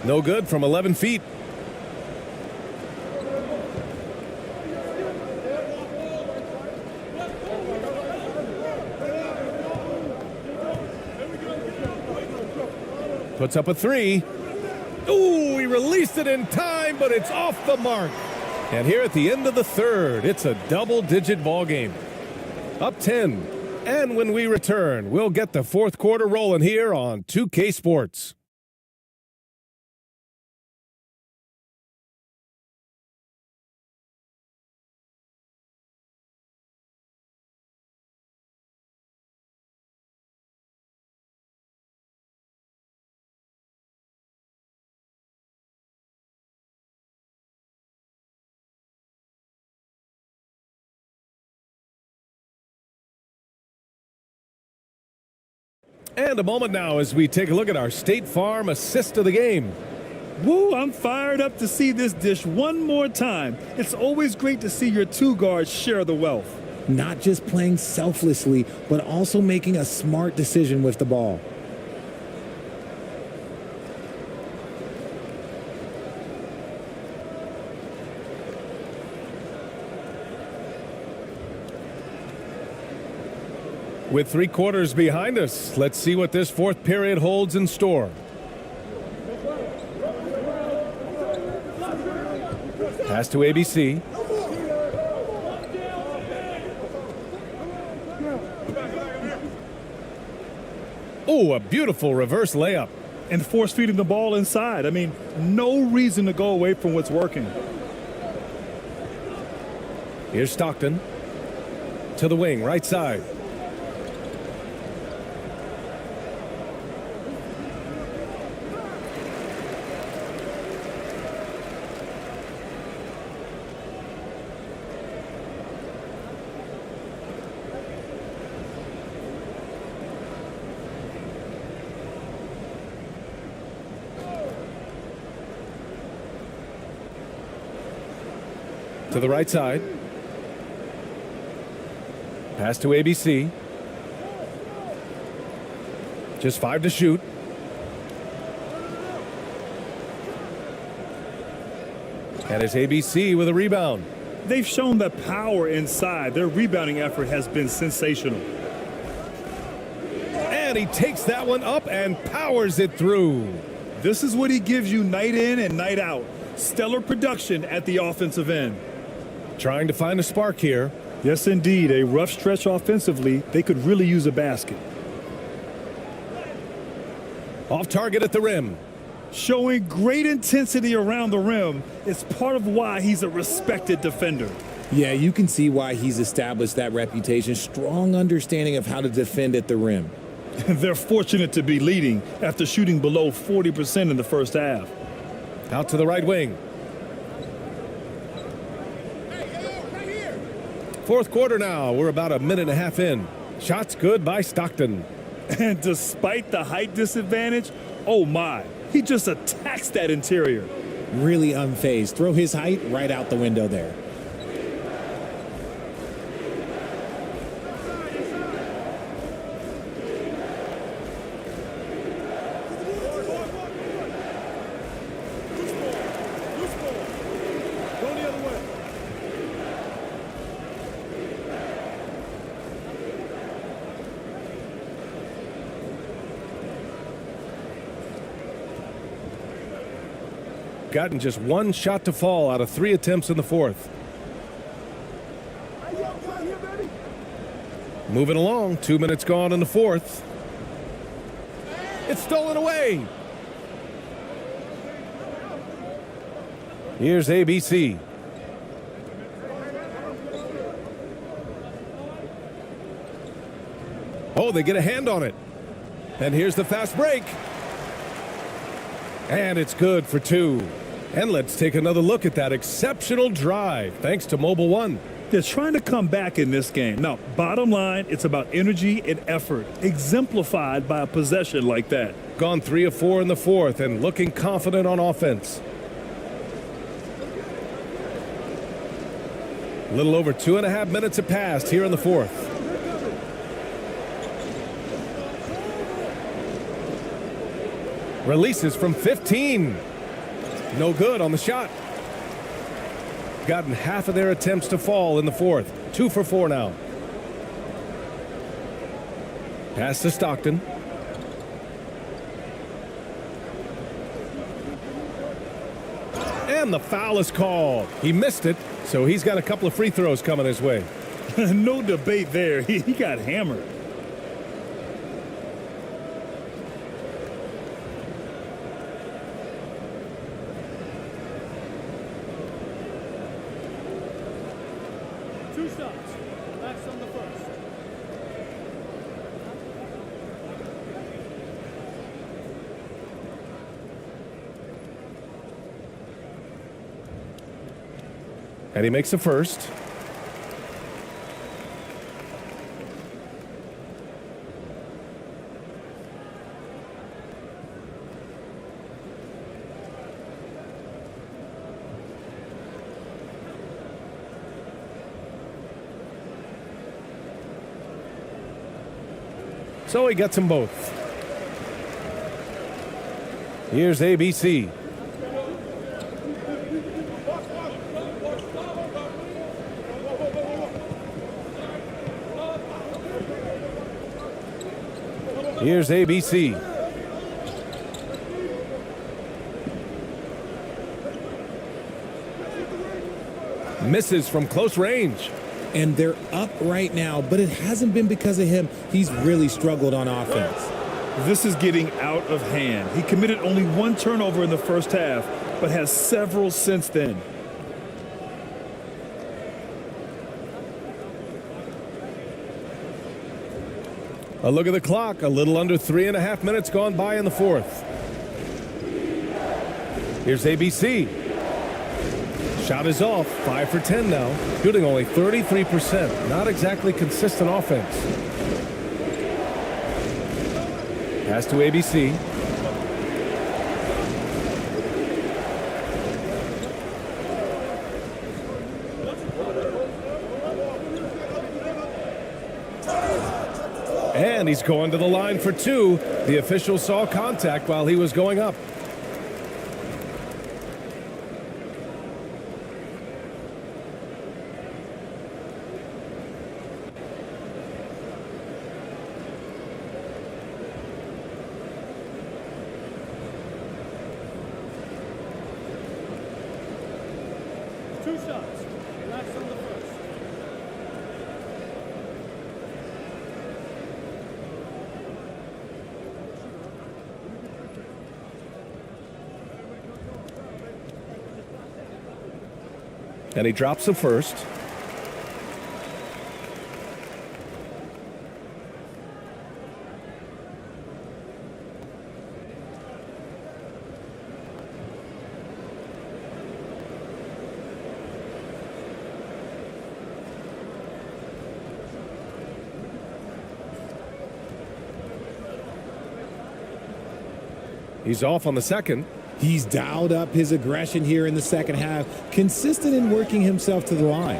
Speaker 10: No good from 11 feet. Puts up a 3. Ooh, he released it in time, but it's off the mark. And here at the end of the third, it's a double-digit ball game. Up 10. And when we return, we'll get the fourth quarter rolling here on 2K Sports. And a moment now as we take a look at our State Farm assist of the game.
Speaker 11: Woo, I'm fired up to see this dish one more time. It's always great to see your two guards share the wealth.
Speaker 12: Not just playing selflessly, but also making a smart decision with the ball.
Speaker 10: With 3 quarters behind us, let's see what this fourth period holds in store. Pass to ABC. Oh, a beautiful reverse layup.
Speaker 11: And force feeding the ball inside. I mean, no reason to go away from what's working.
Speaker 10: Here's Stockton. To the wing, right side. To the right side. Pass to ABC. Just 5 to shoot. And it's ABC with a rebound.
Speaker 11: They've shown the power inside. Their rebounding effort has been sensational.
Speaker 10: And he takes that one up and powers it through.
Speaker 11: This is what he gives you night in and night out. Stellar production at the offensive end.
Speaker 10: Trying to find a spark here.
Speaker 11: Yes, indeed. A rough stretch offensively. They could really use a basket.
Speaker 10: Off target at the rim.
Speaker 11: Showing great intensity around the rim. It's part of why he's a respected defender.
Speaker 12: Yeah, you can see why he's established that reputation. Strong understanding of how to defend at the rim.
Speaker 11: They're fortunate to be leading after shooting below 40% in the first half.
Speaker 10: Out to the right wing. Fourth quarter now. We're about a minute and a half in. Shot's good by Stockton.
Speaker 11: And despite the height disadvantage, oh my, he just attacks that interior.
Speaker 12: Really unfazed. Throw his height right out the window there.
Speaker 10: Gotten just one shot to fall out of 3 attempts in the fourth. Moving along, 2 minutes gone in the fourth. It's stolen away. Here's ABC. Oh, they get a hand on it. And here's the fast break. And it's good for 2. And let's take another look at that exceptional drive, thanks to Mobile One.
Speaker 11: They're trying to come back in this game. Now, bottom line, it's about energy and effort, exemplified by a possession like that.
Speaker 10: Gone 3 of 4 in the fourth and looking confident on offense. A little over 2.5 minutes have passed here in the fourth. Releases from 15. No good on the shot. Gotten half of their attempts to fall in the fourth. 2 for 4 now. Pass to Stockton. And the foul is called. He missed it, so he's got a couple of free throws coming his way.
Speaker 11: No debate there. He got hammered.
Speaker 10: And he makes the first. So he gets them both. Here's ABC. Here's ABC. Misses from close range.
Speaker 12: And they're up right now, but it hasn't been because of him. He's really struggled on offense.
Speaker 11: This is getting out of hand. He committed only 1 turnover in the first half, but has several since then.
Speaker 10: A look at the clock. A little under 3.5 minutes gone by in the fourth. Here's ABC. Shot is off. 5 for 10 now. Shooting only 33%. Not exactly consistent offense. Pass to ABC. And he's going to the line for 2. The official saw contact while he was going up. And he drops the first. He's off on the second.
Speaker 12: He's dialed up his aggression here in the second half, consistent in working himself to the line.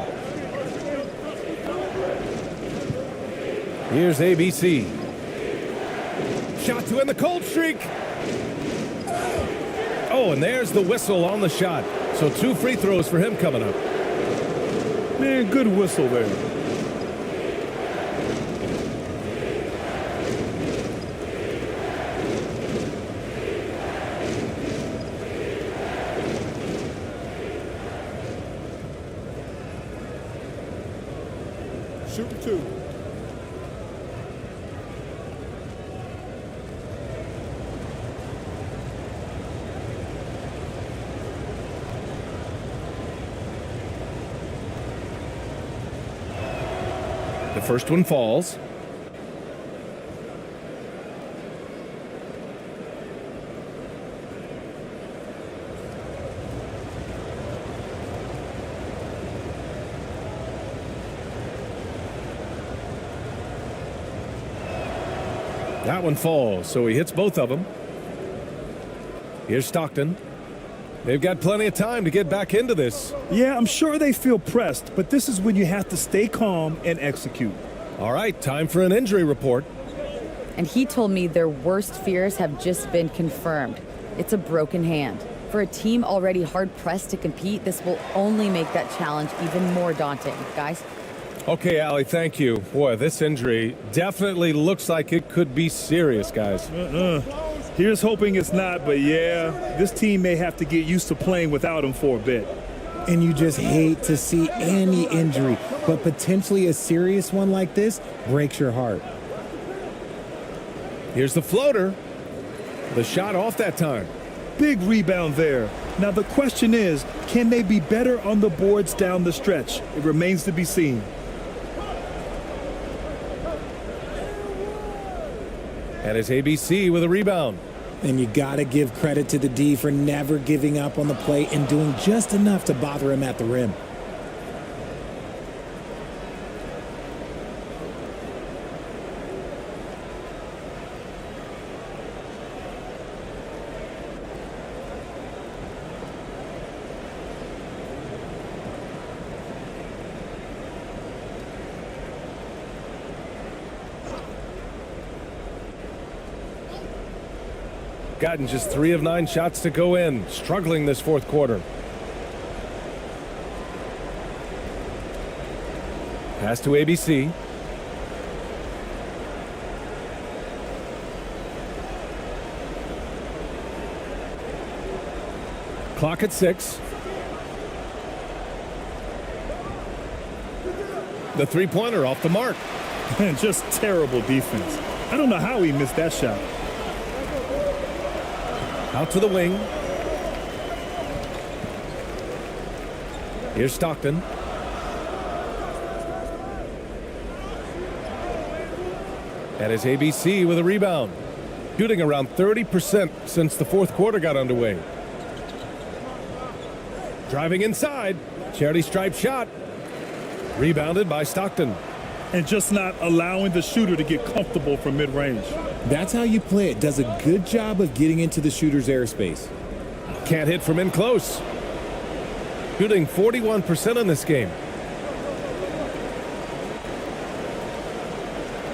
Speaker 10: Here's ABC. Shot to end the cold streak. Oh, and there's the whistle on the shot. So 2 free throws for him coming up.
Speaker 11: Man, good whistle there.
Speaker 9: Shoot 2.
Speaker 10: The first one falls. That one falls, so he hits both of them. Here's Stockton. They've got plenty of time to get back into this.
Speaker 11: Yeah, I'm sure they feel pressed, but this is when you have to stay calm and execute.
Speaker 10: All right, time for an injury report.
Speaker 13: And he told me their worst fears have just been confirmed. It's a broken hand. For a team already hard-pressed to compete, this will only make that challenge even more daunting. Guys?
Speaker 10: Okay, Allie, thank you. Boy, this injury definitely looks like it could be serious, guys.
Speaker 11: Here's hoping it's not, but yeah, this team may have to get used to playing without him for a bit.
Speaker 12: And you just hate to see any injury, but potentially a serious one like this breaks your heart.
Speaker 10: Here's the floater. The shot off that time.
Speaker 11: Big rebound there. Now the question is, can they be better on the boards down the stretch? It remains to be seen.
Speaker 10: And it's ABC with a rebound.
Speaker 12: And you got to give credit to the D for never giving up on the play and doing just enough to bother him at the rim.
Speaker 10: Gotten just 3 of 9 shots to go in. Struggling this fourth quarter. Pass to ABC. Clock at 6. The three-pointer off the mark.
Speaker 11: Just terrible defense. I don't know how he missed that shot.
Speaker 10: Out to the wing. Here's Stockton. And his ABC with a rebound. Shooting around 30% since the fourth quarter got underway. Driving inside. Charity stripe shot. Rebounded by Stockton.
Speaker 11: And just not allowing the shooter to get comfortable from mid-range.
Speaker 12: That's how you play it. Does a good job of getting into the shooter's airspace.
Speaker 10: Can't hit from in close. Shooting 41% in this game.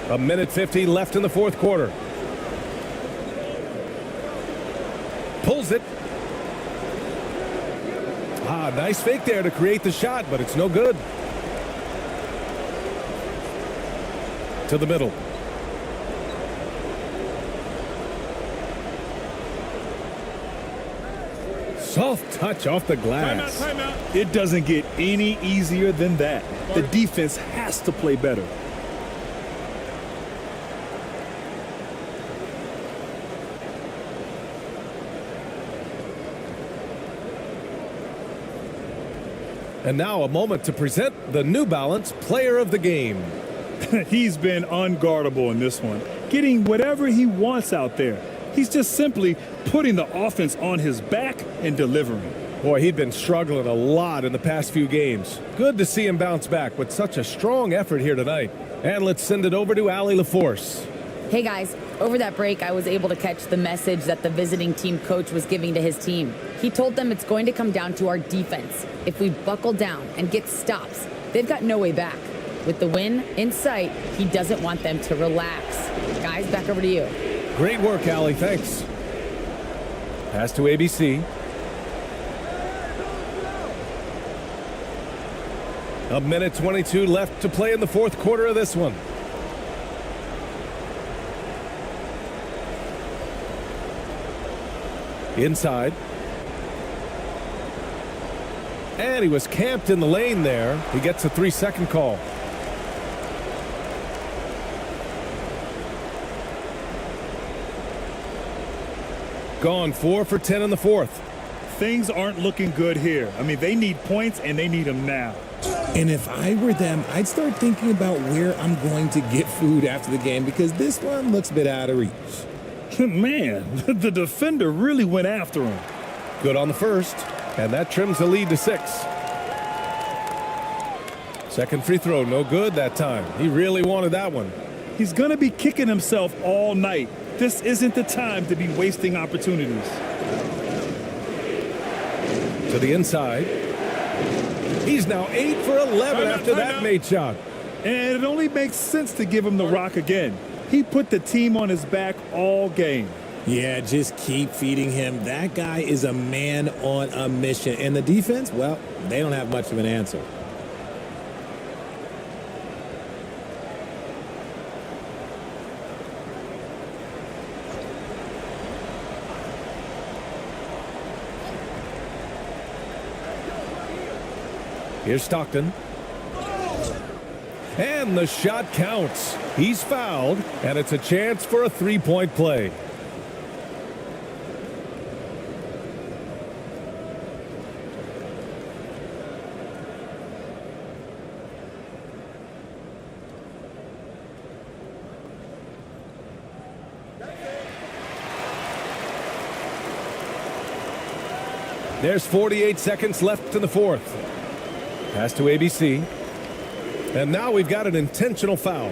Speaker 10: A minute 50 left in the fourth quarter. Pulls it. Nice fake there to create the shot, but it's no good. To the middle. Soft touch off the glass.
Speaker 11: Timeout. It doesn't get any easier than that. The defense has to play better.
Speaker 10: And now a moment to present the New Balance Player of the Game.
Speaker 11: He's been unguardable in this one, getting whatever he wants out there. He's just simply putting the offense on his back and delivering.
Speaker 10: Boy, he'd been struggling a lot in the past few games. Good to see him bounce back with such a strong effort here tonight. And let's send it over to Allie LaForce.
Speaker 13: Hey guys, Over that break, I was able to catch the message that the visiting team coach was giving to his team. He told them it's going to come down to our defense. If we buckle down and get stops, they've got no way back. With the win in sight, he doesn't want them to relax. Guys, back over to you.
Speaker 10: Great work, Allie. Thanks. Pass to ABC. A minute 22 left to play in the fourth quarter of this one. Inside. And he was camped in the lane there. He gets a 3-second call. Gone 4 for 10 in the fourth.
Speaker 11: Things aren't looking good here. I mean, they need points, and they need them now.
Speaker 12: And if I were them, I'd start thinking about where I'm going to get food after the game because this one looks a bit out of reach.
Speaker 11: Man, the defender really went after him.
Speaker 10: Good on the first, and that trims the lead to 6. Second free throw, no good that time. He really wanted that one.
Speaker 11: He's going to be kicking himself all night. This isn't the time to be wasting opportunities.
Speaker 10: To the inside. He's now 8 for 11 after that made shot.
Speaker 11: And it only makes sense to give him the rock again. He put the team on his back all game.
Speaker 12: Yeah, just keep feeding him. That guy is a man on a mission. And the defense, well, they don't have much of an answer.
Speaker 10: Here's Stockton. And the shot counts. He's fouled, and it's a chance for a three-point play. There's 48 seconds left in the fourth. Pass to ABC. And now we've got an intentional foul.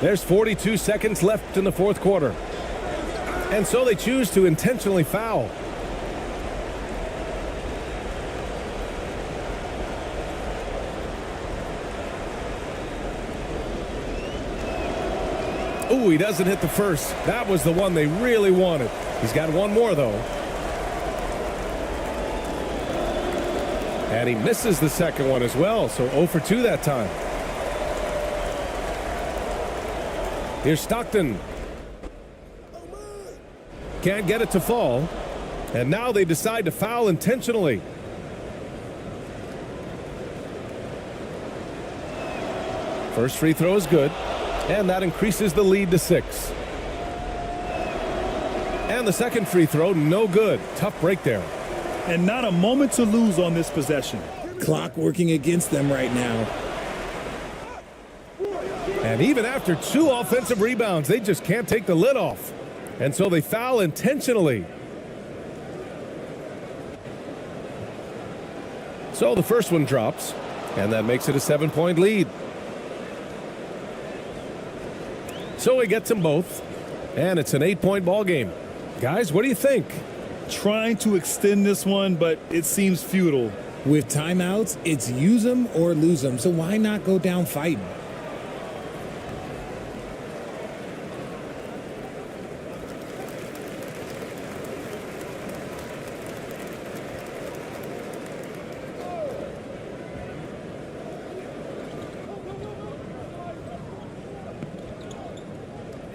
Speaker 10: There's 42 seconds left in the fourth quarter. And so they choose to intentionally foul. Ooh, he doesn't hit the first. That was the one they really wanted. He's got one more, though. And he misses the second one as well, so 0 for 2 that time. Here's Stockton. Can't get it to fall. And now they decide to foul intentionally. First free throw is good. And that increases the lead to 6. And the second free throw, no good. Tough break there.
Speaker 11: And not a moment to lose on this possession.
Speaker 12: Clock working against them right now.
Speaker 10: And even after 2 offensive rebounds, they just can't take the lid off. And so they foul intentionally. So the first one drops, and that makes it a 7-point lead. So he gets them both, and it's an 8-point ball game. Guys, what do you think?
Speaker 11: Trying to extend this one, but it seems futile.
Speaker 12: With timeouts, it's use them or lose them, so why not go down fighting?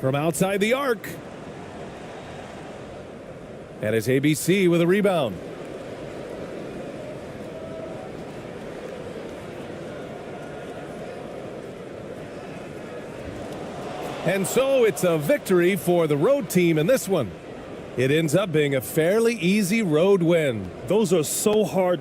Speaker 10: From outside the arc. And it's ABC with a rebound. And so it's a victory for the road team in this one. It ends up being a fairly easy road win.
Speaker 11: Those are so hard